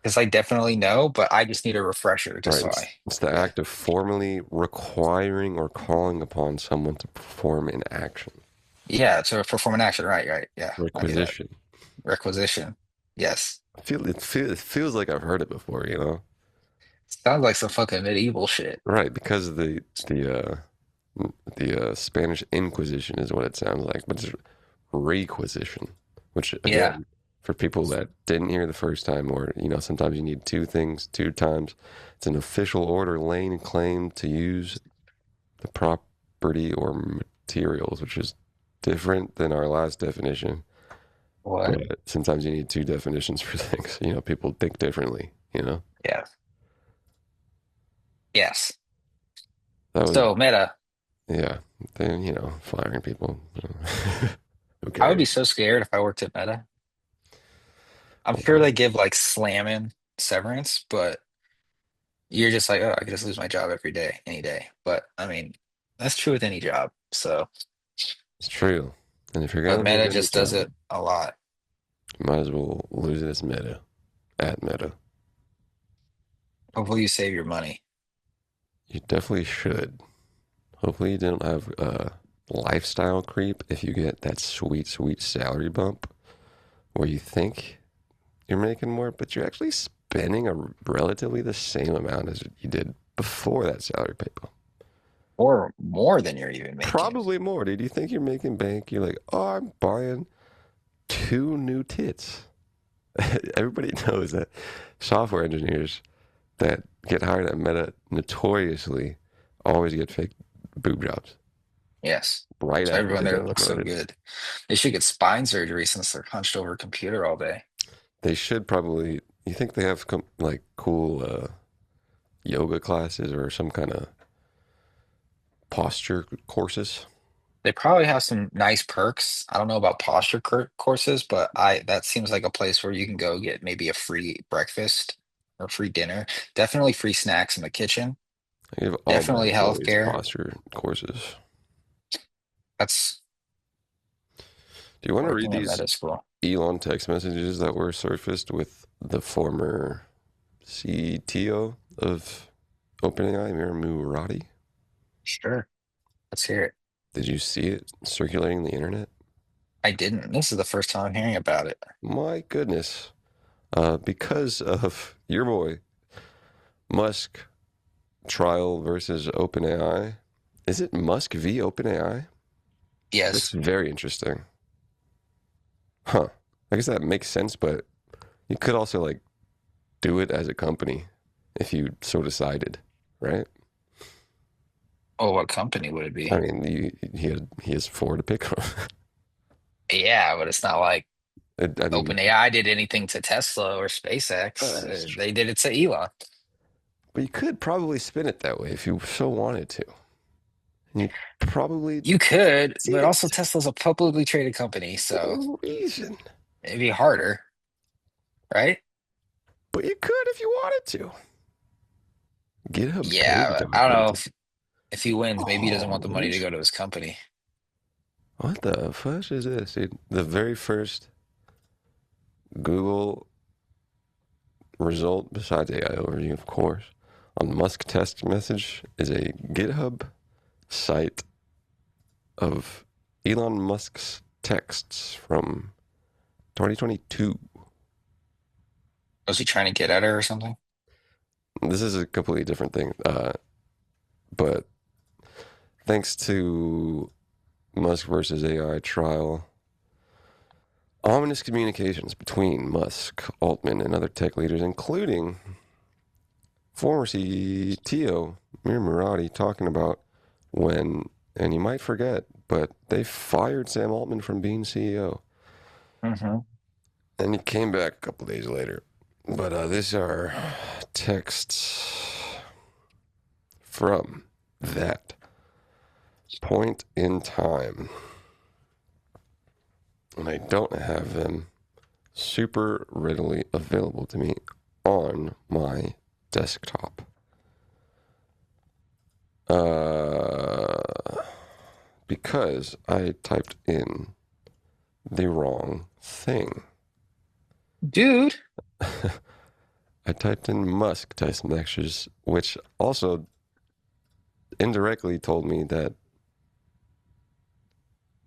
Because I definitely know, but I just need a refresher All just right, so I it's the yeah. act of formally requiring or calling upon someone to perform an action. Yeah, to perform an action. Right, right. Yeah, I knew that. Requisition. Requisition. Yes. It feels like I've heard it before, you know? Sounds like some fucking medieval shit. Right, because of the Spanish Inquisition is what it sounds like, but it's requisition. which Yeah. again, for people that didn't hear the first time, or sometimes you need two things two times. It's an official order lane claim to use the property or materials, which is different than our last definition. What? But sometimes you need two definitions for things. People think differently. Yeah. Yes. That was, So Meta, yeah. Then, firing people. Who I would be cares? so scared if I worked at Meta. I'm sure Why? they give like slamming severance, but you're just like, oh, I could just lose my job every day, any day. But I mean, that's true with any job. So, It's true. And if you're but gonna lose Meta any just does job, it a lot. you might as well lose it as Meta at Meta. Hopefully you save your money. You definitely should. Hopefully you don't have lifestyle creep if you get that sweet, sweet salary bump where you think you're making more, but you're actually spending a relatively the same amount as you did before that salary pay bump. Or more than you're even making. Probably more, dude. You think you're making bank? You're like, oh, I'm buying two new tits. Everybody knows that software engineers that get hired at Meta notoriously always get fake boob jobs Yes. right So after everyone they there get looks so promoted. good. They should get spine surgery since they're hunched over a computer all day. They should probably. You think they have like cool yoga classes or some kind of posture courses? They probably have some nice perks. I don't know about posture courses, but I that seems like a place where you can go get maybe a free breakfast or free dinner. Definitely free snacks in the kitchen. I give all my Definitely employees healthcare. posture courses. That's Do you want to read working at these med school. Elon text messages that were surfaced with the former CTO of OpenAI, Murati? Sure. Let's hear it. Did you see it circulating the internet? I didn't. This is the first time I'm hearing about it. My goodness. Because of your boy, Musk trial versus OpenAI. Is it Musk v. OpenAI? That's Yes. very interesting. Huh. I guess that makes sense, but you could also like do it as a company if you so decided, right? Oh, what company would it I be? mean, he has four to pick from. Yeah, but it's not like I mean, OpenAI did anything to Tesla or SpaceX. that's true. They did it to Elon. But you could probably spin it that way if you so wanted to. And you probably You could, but also didn't Tesla's a publicly traded company, so for a reason. it'd be harder, right? But you could if you wanted to. GitHub page Yeah, I don't know documented. if he wins, maybe he doesn't want Oh, the money to who's go to his company. what the fuck is this, dude? The very first Google result, besides AI overview, of course, on Musk test message is a GitHub site of Elon Musk's texts from 2022. Was he trying to get at her or something? This is a completely different thing, but thanks to Musk versus AI trial, ominous communications between Musk, Altman, and other tech leaders, including former CTO Mir Murati, talking about when, and you might forget, but they fired Sam Altman from being CEO. Hmm. And he came back a couple days later. But these are texts from that point in time. And I don't have them super readily available to me on my desktop. Because I typed in the wrong thing. Dude, I typed in Musk text messages, which also indirectly told me that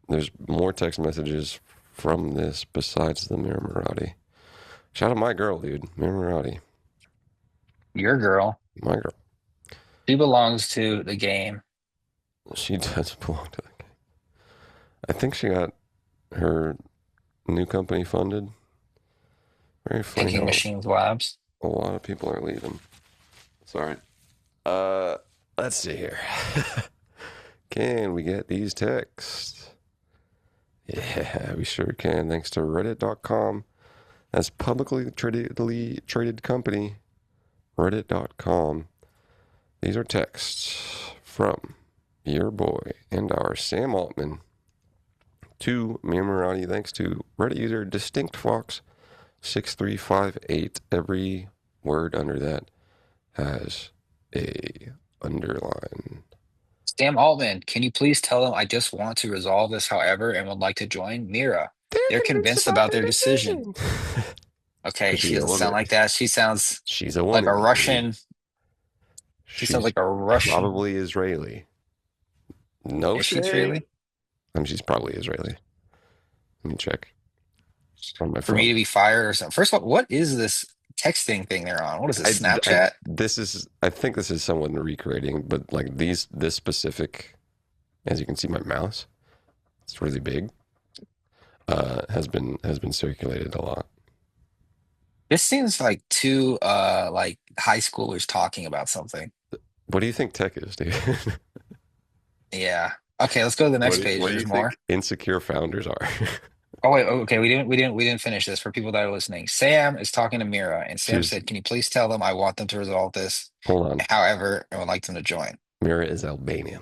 there's more text messages from this besides the Mir Murati. Shout out my girl, dude. Mir Murati. your girl, My girl. she belongs to the game. She does belong to the game. I think she got her New company funded. Very funny Thinking how Machines Labs. a lot of people are leaving. Sorry. Uh, let's see here. Can we get these texts? Yeah, we sure can. Thanks to Reddit.com. That's publicly traded company. Reddit.com. These are texts from your boy and our Sam Altman to Mir Murati. Thanks to Reddit user Distinct Fox 6358. Every word under that has a underline. Sam Altman, can you please tell them I just want to resolve this, however, and would like to join Mira? They're They're convinced convinced about about their their decision. decision. Okay, Because she she's a doesn't sound woman. like that. She sounds She's a like a woman, dude. Russian. She sounds She's like a Russian. probably Israeli. No Is she shade. Israeli? I mean, she's probably Israeli. Let me check on my For me phone. to be fired or something. First of all, what is this texting thing they're on? What is this, Snapchat? I think this is someone recreating, but like this specific, as you can see, my mouse, it's really big. Has been circulated a lot. This seems like two like high schoolers talking about something. What do you think tech is, dude? Yeah. Okay, let's go to the next page. What do There's you more. think insecure founders are? Oh wait, okay, we didn't finish this for people that are listening. Sam is talking to Mira, and Sam She's said, "Can you please tell them I want them to resolve this? hold on. However, I would like them to join." Mira is Albanian,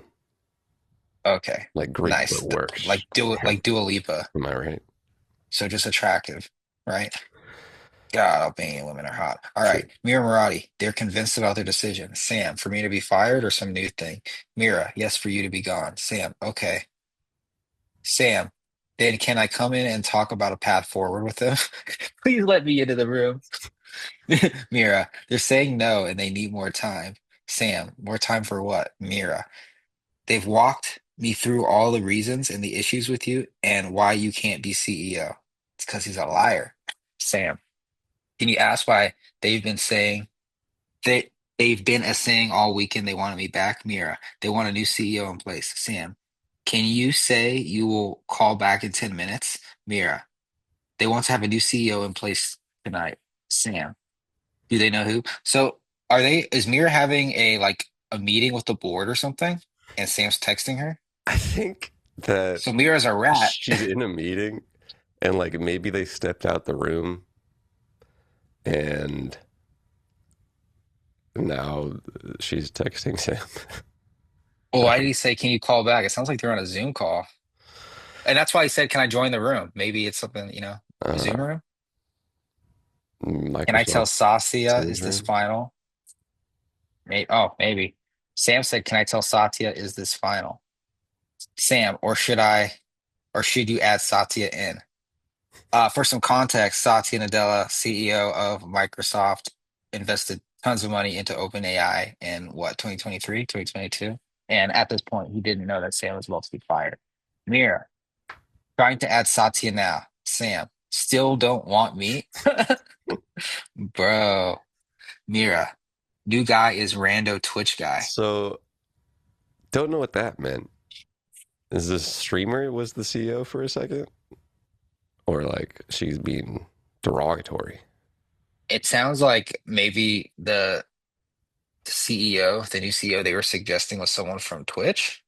Okay, like Greek, but nice. worse. Like Dua Lipa. Am I right? So just attractive, right? God, Albanian women are hot. All True. right, Mira Murati, they're convinced about their decision. Sam, for me to be fired or some new thing? Mira, yes, for you to be gone. Sam, okay. Sam, then can I come in and talk about a path forward with them? Please let me into the room. Mira, they're saying no and they need more time. Sam, more time for what? Mira, they've walked me through all the reasons and the issues with you and why you can't be CEO. It's because he's a liar. Sam, can you ask why they've been saying they've been a saying all weekend they wanted me back? Mira, they want a new CEO in place. Sam, can you say you will call back in 10 minutes? Mira, they want to have a new CEO in place tonight. Sam, do they know who? So is Mira having a meeting with the board or something? And Sam's texting her? I think that So Mira's a rat. she's in a meeting and like maybe they stepped out the room and now she's texting Sam. Well, why did he say, can you call back? It sounds like they're on a Zoom call. And that's why he said, can I join the room? Maybe it's something, a Uh, Zoom room. Can I tell Microsoft Satya Teams is this room. final? Maybe. Sam said, can I tell Satya is this final? Sam, or should you add Satya in? For some context, Satya Nadella, CEO of Microsoft, invested tons of money into OpenAI in what, 2023, 2022? And at this point, he didn't know that Sam was about to be fired. Mir, trying to add Satya now. Sam, still don't want me? Bro, Mira, new guy is rando Twitch guy. So don't know what that meant. Is this streamer was the CEO for a second? Or like she's being derogatory? It sounds like maybe the CEO, the new CEO they were suggesting was someone from Twitch.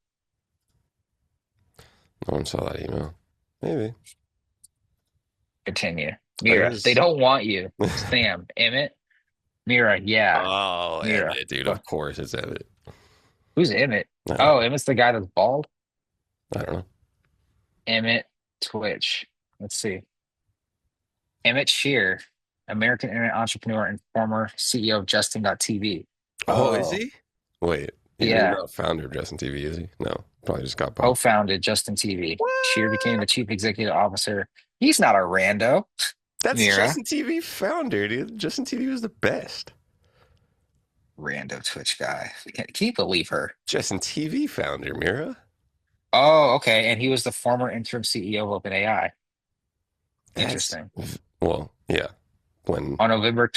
No one saw that email. Maybe. Continue. That Mira, they is. don't want you. Sam, Emmett. Mira, yeah. Oh, Mira. Emmett, dude. But Of course it's Emmett. who's Emmett? I don't Oh, know. Emmett's the guy that's bald. I don't know. Emmett Twitch. Let's see. Emmett Shear, American internet entrepreneur and former CEO of Justin.tv. Oh, is Oh, he? Wait, he's yeah. not founder of Justin TV, is he? No, probably just got bought. Co-founded Justin TV. Shear became the What? chief executive officer. He's not a rando. That's Mira. Justin TV founder, dude. Justin TV was the best. Rando Twitch guy. Can you believe her? Justin TV founder, Mira. Oh, okay. And he was the former interim CEO of OpenAI. That's Interesting. well, yeah. When On November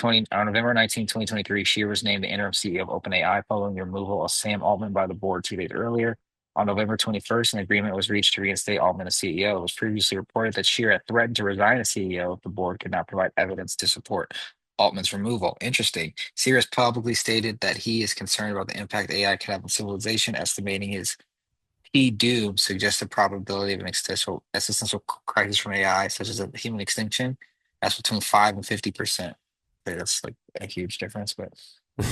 19, 2023, Shear was named the interim CEO of OpenAI following the removal of Sam Altman by the board 2 days earlier. On November 21st, an agreement was reached to reinstate Altman as CEO. It was previously reported that Shear had threatened to resign as CEO if the board could not provide evidence to support Altman's removal. Interesting. Sear has publicly stated that he is concerned about the impact AI could have on civilization, estimating his P doom suggests the probability of an existential crisis from AI, such as a human extinction. That's between 5 and 50%. Okay, that's like a huge difference. But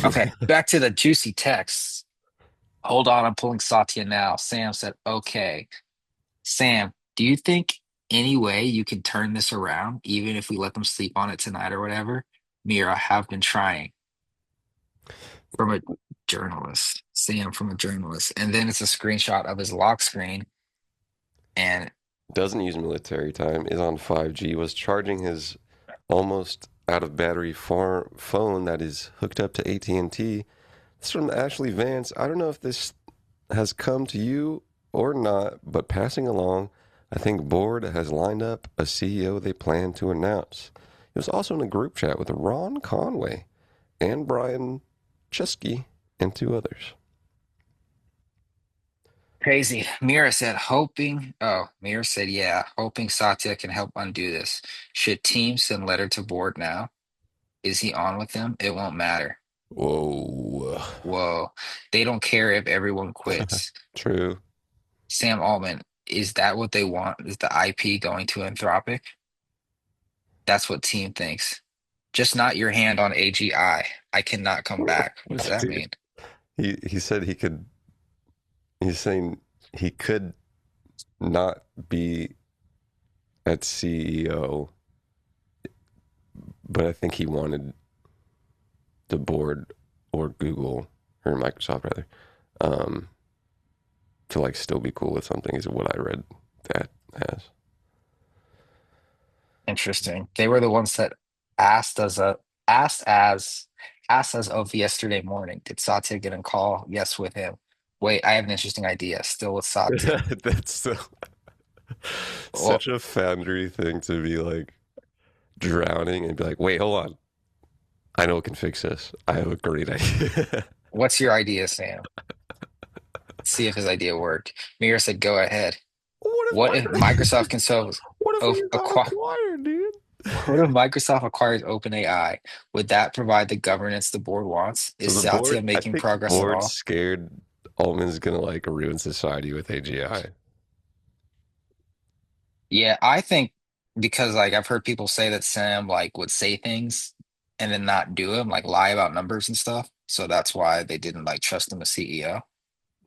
okay, back to the juicy texts. Hold on, I'm pulling Satya now. Sam said, okay. Sam, do you think any way you can turn this around, even if we let them sleep on it tonight or whatever? Mira, I have been trying from a journalist. Sam from a journalist. And then it's a screenshot of his lock screen. And Doesn't use military time, is on 5G, was charging his almost out of battery phone that is hooked up to AT&T. It's from Ashley Vance. I don't know if this has come to you or not, but passing along, I think Board has lined up a CEO they plan to announce. It was also in a group chat with Ron Conway and Brian Chesky and two others. crazy. Mira said, yeah, hoping Satya can help undo this. Should team send letter to board now? Is he on with them? It won't matter. Whoa. Whoa. They don't care if everyone quits. True. Sam Altman, is that what they want? Is the IP going to Anthropic? That's what team thinks. Just not your hand on AGI. I cannot come back. What does that Dude, mean? he said he could, he's saying he could not be at CEO, but I think he wanted the board or Google or Microsoft rather, um, to like still be cool with something is what I read that as. Interesting. They were the ones that asked us asked as asked us of yesterday morning. Did Satya get a call? Yes, with him. Wait, I have an interesting idea. Still with Satya. That's so, Well, such a foundry thing to be like drowning and be like, wait, hold on. I know what can fix this. I have a great idea. what's your idea, Sam? Let's see if his idea worked. Mira said, "Go ahead." What if What if Microsoft can solve what if of we got acquire? acquired, dude? What if Microsoft acquires OpenAI? Would that provide the governance the board wants? So Is the Satya board, I making think progress at board's all? scared Altman's gonna like ruin society with AGI. Yeah, I think because like I've heard people say that Sam like would say things and then not do them, like lie about numbers and stuff. So that's why they didn't like trust him as CEO.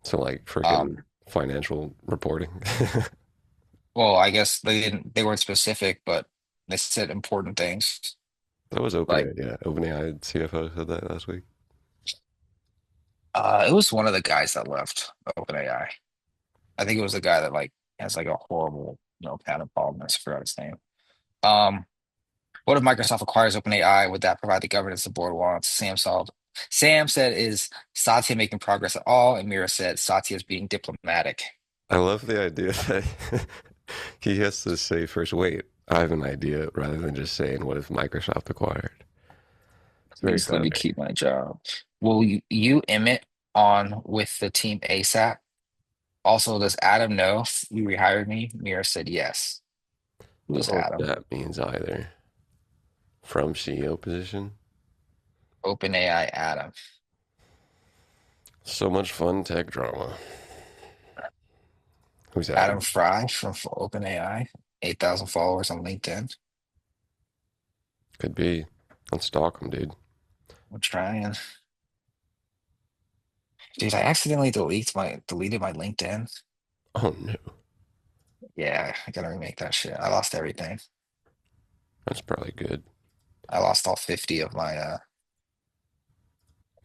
So like Um, freaking financial reporting. well, I guess they weren't specific, but they said important things. That was Like OpenAI, yeah. OpenAI CFO said that last week. it was one of the guys that left OpenAI. I think it was the guy that like has like a horrible, patent problem. I forgot his name. Um, What if Microsoft acquires OpenAI? Would that provide the governance the board wants? Sam said, is Satya making progress at all? And Mira said, Satya is being diplomatic. I love the idea that he has to say first, wait, I have an idea, rather than just saying, what if Microsoft acquired? It's very Please let me clever. keep my job. Will you Emmett on with the team ASAP? Also, does Adam know you rehired me? Mira said yes. Don't Who's know what Adam? that means either. From CEO position. OpenAI Adam. So much fun tech drama. Who's Adam Adam? Fry from OpenAI. 8,000 followers on LinkedIn. Could be. Let's stalk him, dude. I'm trying. Dude, I accidentally deleted my LinkedIn. Oh no. Yeah, I gotta remake that shit. I lost everything. That's probably good. I lost all 50 of my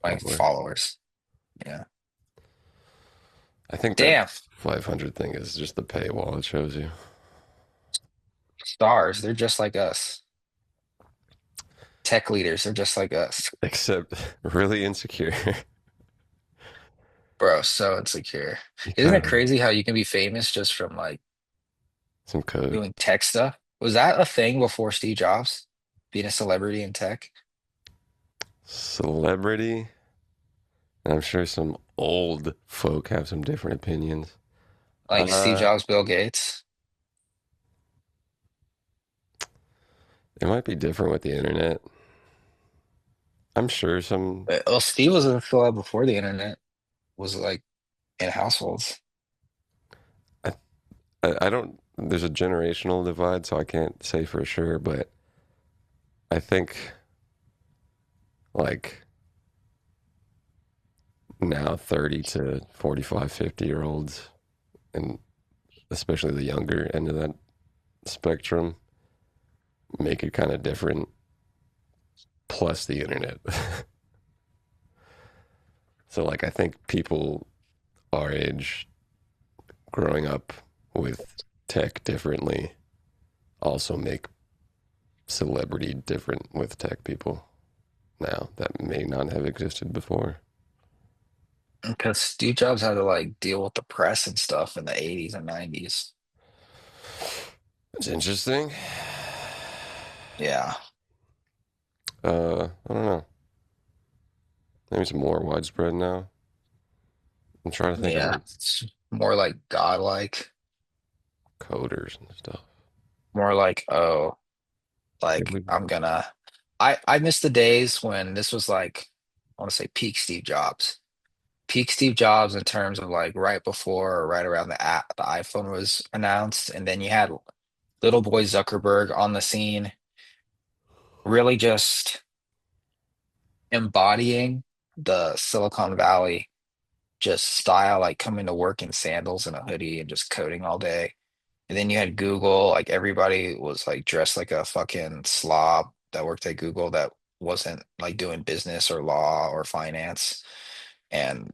Follower. followers. Yeah. I think that Damn. 500 thing is just the paywall it shows you. Stars, they're just like us. Tech leaders, they're just like us. Except really insecure. Bro, so insecure. You Isn't it kind of crazy how you can be famous just from like some code. doing tech stuff? Was that a thing before Steve Jobs? Being a celebrity in tech? Celebrity. And I'm sure some old folk have some different opinions. Like Steve Uh, Jobs, Bill Gates. it might be different with the internet. I'm sure some. Well, Steve was a celeb before the internet was like in households. I, I don't. There's a generational divide, so I can't say for sure. But I think like now 30 to 45, 50 year olds, and especially the younger end of that spectrum, make it kind of different. Plus the internet. So like I think people our age growing up with tech differently also make celebrity different with tech people now that may not have existed before. Because Steve Jobs had to like deal with the press and stuff in the 80s and 90s. It's interesting. Yeah. I don't know. Maybe it's more widespread now. I'm trying to think of Yeah. like It's more like godlike, coders and stuff. more like, oh, Yeah, like I'm gonna I miss the days when this was like I want to say peak Steve Jobs. Peak Steve Jobs in terms of like right before or right around the iPhone was announced, and then you had little boy Zuckerberg on the scene, really just embodying the Silicon Valley just style, like coming to work in sandals and a hoodie and just coding all day. And then you had Google, like everybody was like dressed like a fucking slob that worked at Google that wasn't like doing business or law or finance. And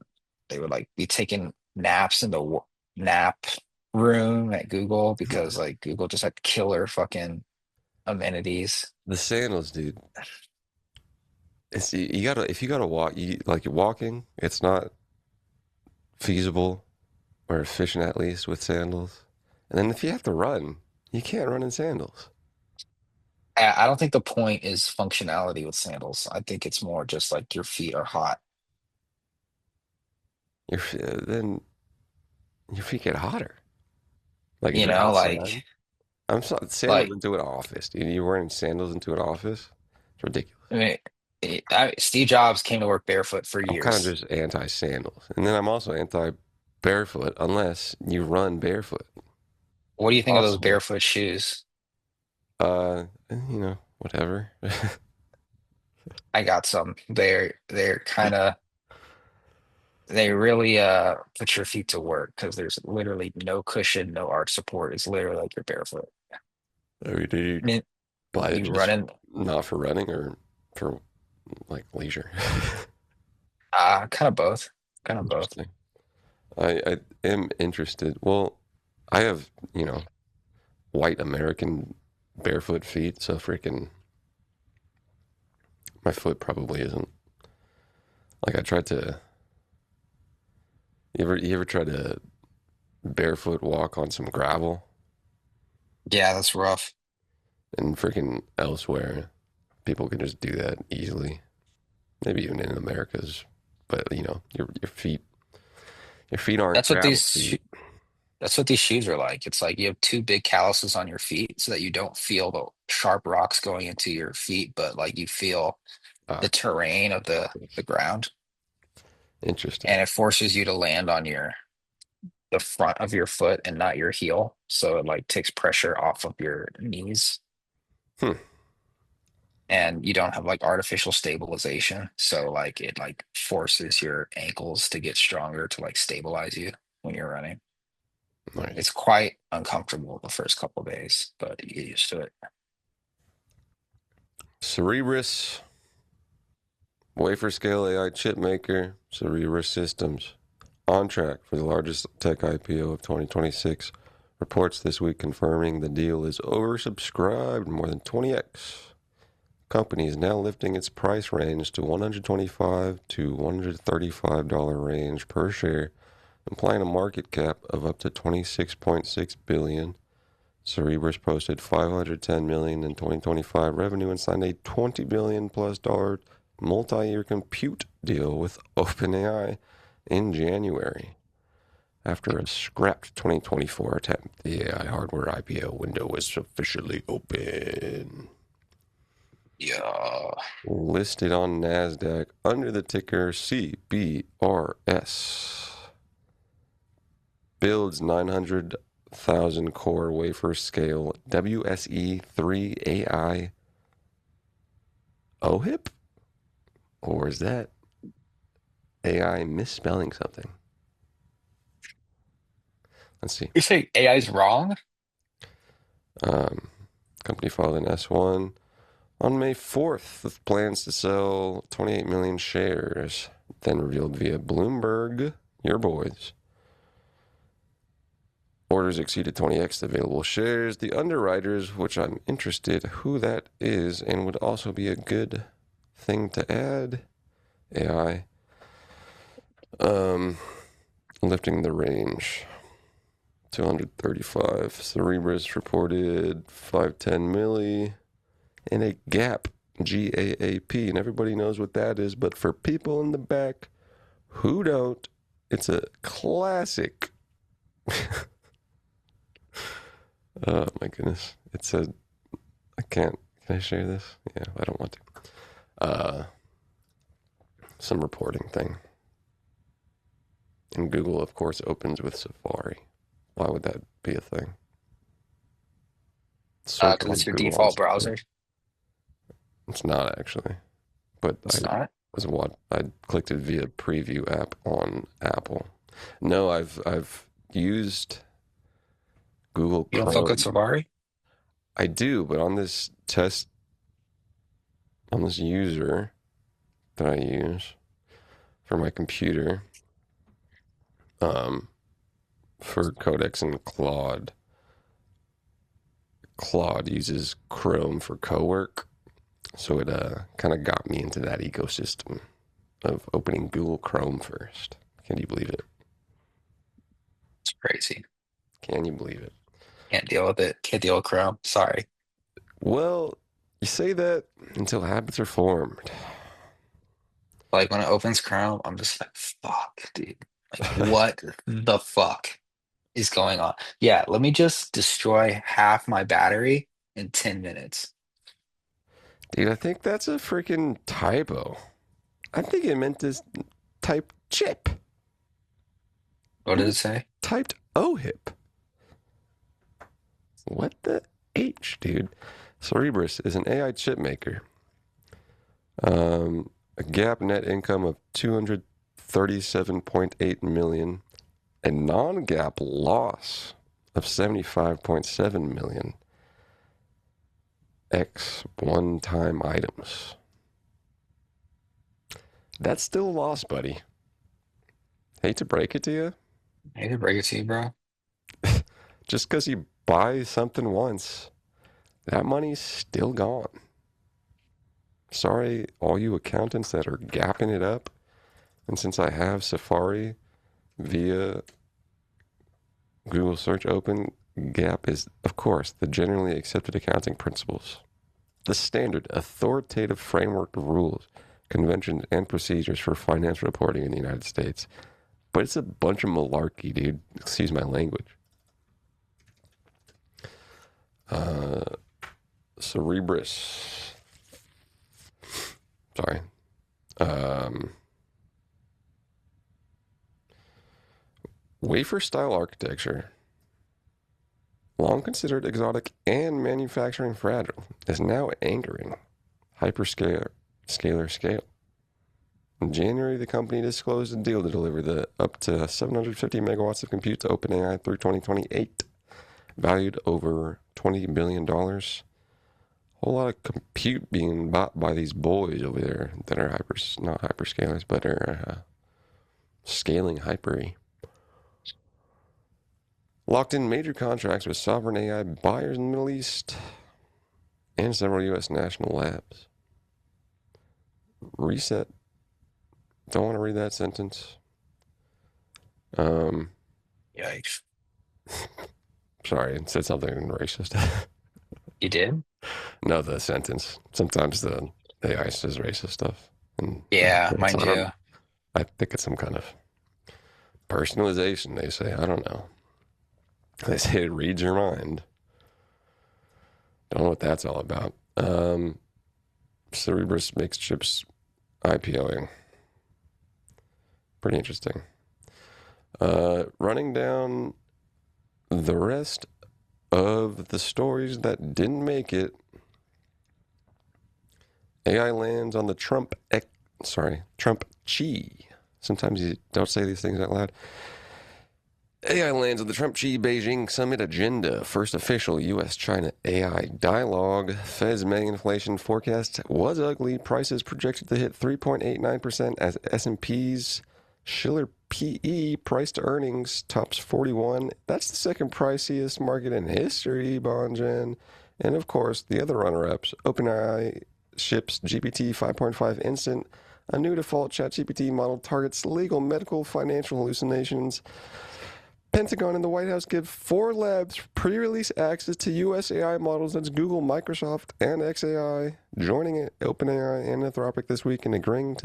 they would like be taking naps in the nap room at Google because like Google just had killer fucking amenities. The sandals, dude. It's you gotta if you gotta walk you like you're walking, it's not feasible or efficient at least with sandals. And then if you have to run, you can't run in sandals. I don't think the point is functionality with sandals. I think it's more just like your feet are hot. Then your feet get hotter. Like if You you're know, outside, I'm sorry, sandals like into an office. Dude, you're wearing sandals into an office? It's ridiculous. I mean, Steve Jobs came to work barefoot for I'm kind of years. just anti sandals, and then I'm also anti barefoot unless you run barefoot. What do you think of those Possible. barefoot shoes? Whatever. I got some. They're kind of they really put your feet to work because there's literally no cushion, no arch support. It's literally like you're barefoot. I mean, do you I mean, buy it you run just in not for running or for like leisure? kind of both. Kind of both. Interesting. I am interested. Well, I have, white American barefoot feet, so freaking my foot probably isn't like I tried to you ever try to barefoot walk on some gravel Yeah, that's rough. and freaking elsewhere people can just do that easily. Maybe even in America's, but your feet aren't That's what gravel these feet. that's what these shoes are like. It's like you have two big calluses on your feet so that you don't feel the sharp rocks going into your feet, but like you feel Ah, the terrain of the ground, interesting. and it forces you to land on the front of your foot and not your heel. So it like takes pressure off of your knees Hmm. and you don't have like artificial stabilization. So like it like forces your ankles to get stronger to like stabilize you when you're running. It's Nice. quite uncomfortable the first couple days, but you get used to it. Cerebras wafer scale AI chip maker, Cerebras Systems, on track for the largest tech IPO of 2026. Reports this week confirming the deal is oversubscribed more than 20x. Company is now lifting its price range to $125 to $135 range per share, implying a market cap of up to 26.6 billion. Cerebras posted 510 million in 2025 revenue and signed a 20 billion plus dollar multi-year compute deal with OpenAI in January. After a scrapped 2024 attempt, the AI hardware IPO window is officially open. Yeah. Listed on NASDAQ under the ticker CBRS. Builds 900,000 core wafer scale WSE3 AI OHIP? Or is that AI misspelling something? Let's see. You say AI is wrong? Um, Company filed an S1 on May 4th with plans to sell 28 million shares, then revealed via Bloomberg, your boys. Orders exceeded 20x the available shares. The underwriters, which I'm interested who that is and would also be a good thing to add, AI, lifting the range. 235. Cerebras reported 510 milli and a gap, GAAP, and everybody knows what that is, but for people in the back who don't, it's a classic. Oh my goodness. It said, I can't, can I share this? Yeah, I don't want to. Some reporting thing. And Google, of course, opens with Safari. Why would that be a thing? Search Because on it's your Google on default Safari. browser. It's not actually, but It's not. I clicked it via preview app on Apple. No, I've used Google You don't fuck with Chrome. Safari? I do, but on this test, on this user that I use for my computer, um, for Codex and Claude uses Chrome for cowork, so it kind of got me into that ecosystem of opening Google Chrome first. Can you believe it? It's crazy. Can you believe it? Can't deal with it. Can't deal with Chrome. Sorry. Well, you say that until habits are formed. Like when it opens Chrome, I'm just like, fuck, dude. Like, what the fuck is going on? Yeah, let me just destroy half my battery in 10 minutes. Dude, I think that's a freaking typo. I think it meant to type chip. What And did it it say? typed OHIP. What the H, dude? Cerebras is an AI chip maker. A GAAP net income of 237.8 million, a non-GAAP loss of 75.7 million, X one-time items. That's still a loss, buddy. Hate to break it to you. I hate to break it to you, bro. Just because you buy something once, that money's still gone. Sorry, all you accountants that are gapping it up. And since I have Safari via Google search open, GAAP is, of course, the generally accepted accounting principles, the standard authoritative framework of rules, conventions, and procedures for financial reporting in the United States. But it's a bunch of malarkey, dude. Excuse my language. Cerebras. Sorry. Wafer style architecture, long considered exotic and manufacturing fragile, is now anchoring hyperscaler scale. In January, the company disclosed a deal to deliver the up to 750 megawatts of compute to OpenAI through 2028, valued over $20 billion. Whole lot of compute being bought by these boys over there that are not hyperscalers, but are scaling hypery. Locked in major contracts with sovereign AI buyers in the Middle East and several U.S. national labs. Reset. Don't want to read that sentence. Yikes. Sorry, it said something racist. You did? No, the sentence. Sometimes the AI says racist stuff, and Yeah, mine I don't. too. I think it's some kind of Personalization, they say. I don't know. They say it reads your mind. Don't know what that's all about. Cerebras makes chips IPOing. Pretty interesting. Running down the rest of the stories that didn't make it. AI lands on the Trump Chi. Sometimes you don't say these things out loud. AI lands on the Trump Xi Beijing summit agenda. First official U.S.-China AI dialogue. Fed's May inflation forecast was ugly. Prices projected to hit 3.89% as S&P's Shiller P price to earnings tops 41. That's the second priciest market in history, Bonjen. And of course, the other runner-ups. OpenAI ships GPT 5.5 Instant. A new default ChatGPT model targets legal, medical, financial hallucinations. Pentagon and the White House give 4 labs pre-release access to U.S. AI models. That's Google, Microsoft, and xAI, joining it, OpenAI and Anthropic this week in agreeing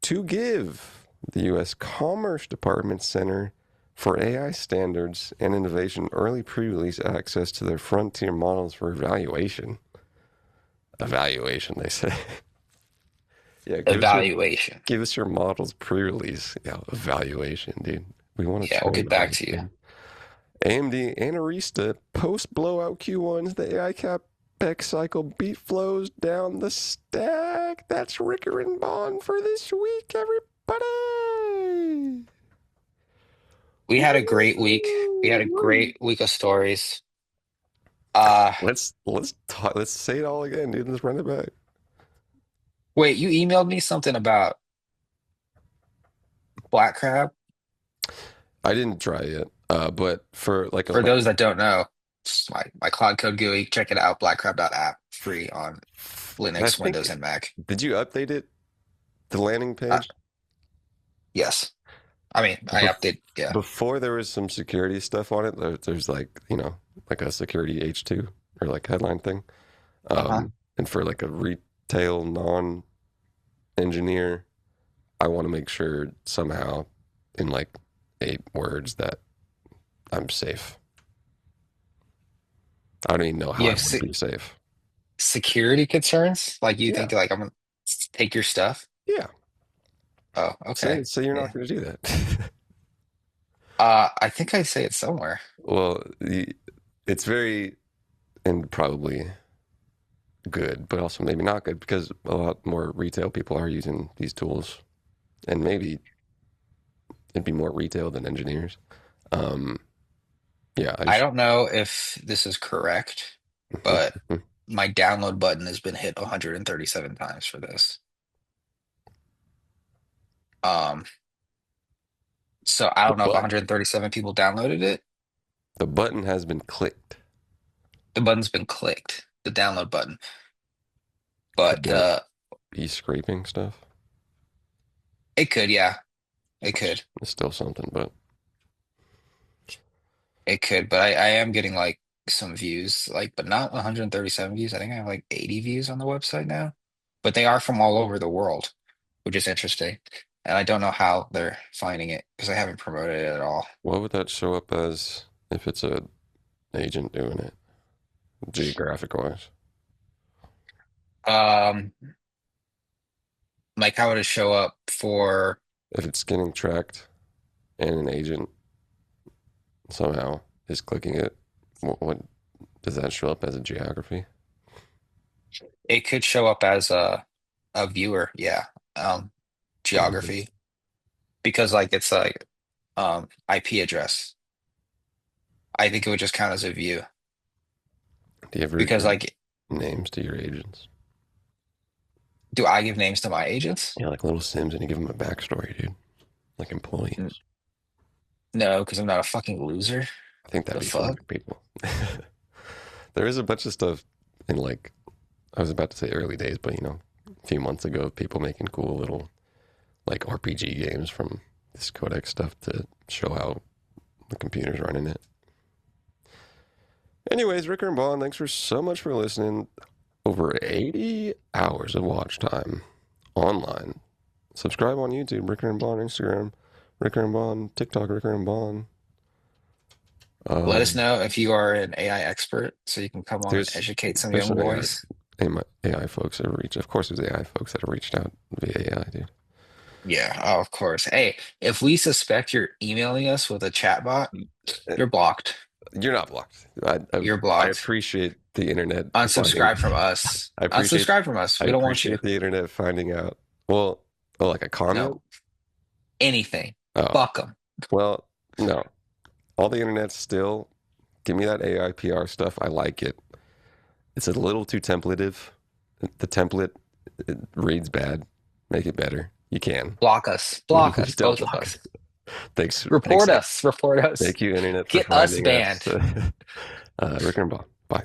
to give the U.S. Commerce Department Center for AI Standards and Innovation early pre-release access to their frontier models for evaluation. Evaluation, they say. Yeah, Evaluation. give us your models pre-release. Yeah, evaluation, dude. We want to Yeah, we'll get back to you. AMD and Arista post-blowout Q1s. The AI CapEx cycle beat flows down the stack. That's Ricker and Bond for this week, everybody. We had a great week. We had a great week of stories. Let's talk. Let's say it all again, dude. Let's run it back. Wait, you emailed me something about Black Crab? I didn't try it, but for like For those that don't know, it's my Cloud Code GUI. Check it out, blackcrab.app, free on I Linux, think, Windows, and Mac. did you update it? The landing Uh, page? yes. I mean, I update. Yeah. Before there was some security stuff on it. There's like, like a security H2 or like headline thing. Uh-huh. And for like a retail non-engineer, I want to make sure somehow in like 8 words that I'm safe. I don't even know how You I have would be safe. security concerns? Like you Yeah. think like I'm gonna take your stuff? Yeah. Oh, okay. Say you're not Yeah. going to do that. I think I say it somewhere. Well, it's very and probably good, but also maybe not good because a lot more retail people are using these tools, and maybe it'd be more retail than engineers. Um, yeah, I I just don't know if this is correct, but my download button has been hit 137 times for this. Um, so I the don't know if button 137 people downloaded it. the button has been clicked. The button's been clicked, the download button. Could But that be scraping stuff? it could, yeah, it Which could. is still something, but It could, but I am getting like some views, like, but not 137 views. I think I have like 80 views on the website now, but they are from all over the world, which is interesting. And I don't know how they're finding it because I haven't promoted it at all. what would that show up as if it's a agent doing it, geographic wise? Um, like how would it show up for, If it's getting tracked and an agent somehow is clicking it, what does that show up as a geography? it could show up as a viewer, yeah. Um, Mhm. geography because like it's like IP address. I think it would just count as a view Do you ever because give like, names to your agents? do I give names to my agents? Yeah, like little Sims, and you give them a backstory, dude. Like employees. No, because I'm not a fucking loser. I think that'd The be fun fuck? for people. There is a bunch of stuff in like I was about to say early days, but a few months ago, people making cool little like RPG games from this codex stuff to show how the computer's running it. Anyways, Ricker and Bond, thanks for so much for listening. Over 80 hours of watch time online. Subscribe on YouTube, Ricker and Bond, Instagram, Ricker and Bond, TikTok, Ricker and Bond. Let us Um, know if you are an AI expert so you can come on and educate some there's young some boys. AI folks that have reached. Of course, there's AI folks that have reached out via AI, dude. Yeah, oh, of course. Hey, if we suspect you're emailing us with a chatbot, Uh, you're blocked. You're not blocked. You're I blocked. appreciate the internet finding. Unsubscribe from us. I appreciate Unsubscribe from us. I We don't want you. appreciate the internet finding out. Well, oh, like a comment? No, anything. Oh, Fuck them. well, no. All the internet still give me that AI PR stuff. I like it. It's a little too templative. The template it reads bad. Make it better. You can. Block us. Block us. Just don't Both of block. us. Thanks. Report us. Report us. Thank you, internet, for Get us finding us. banned. Rick and Bob. Bye.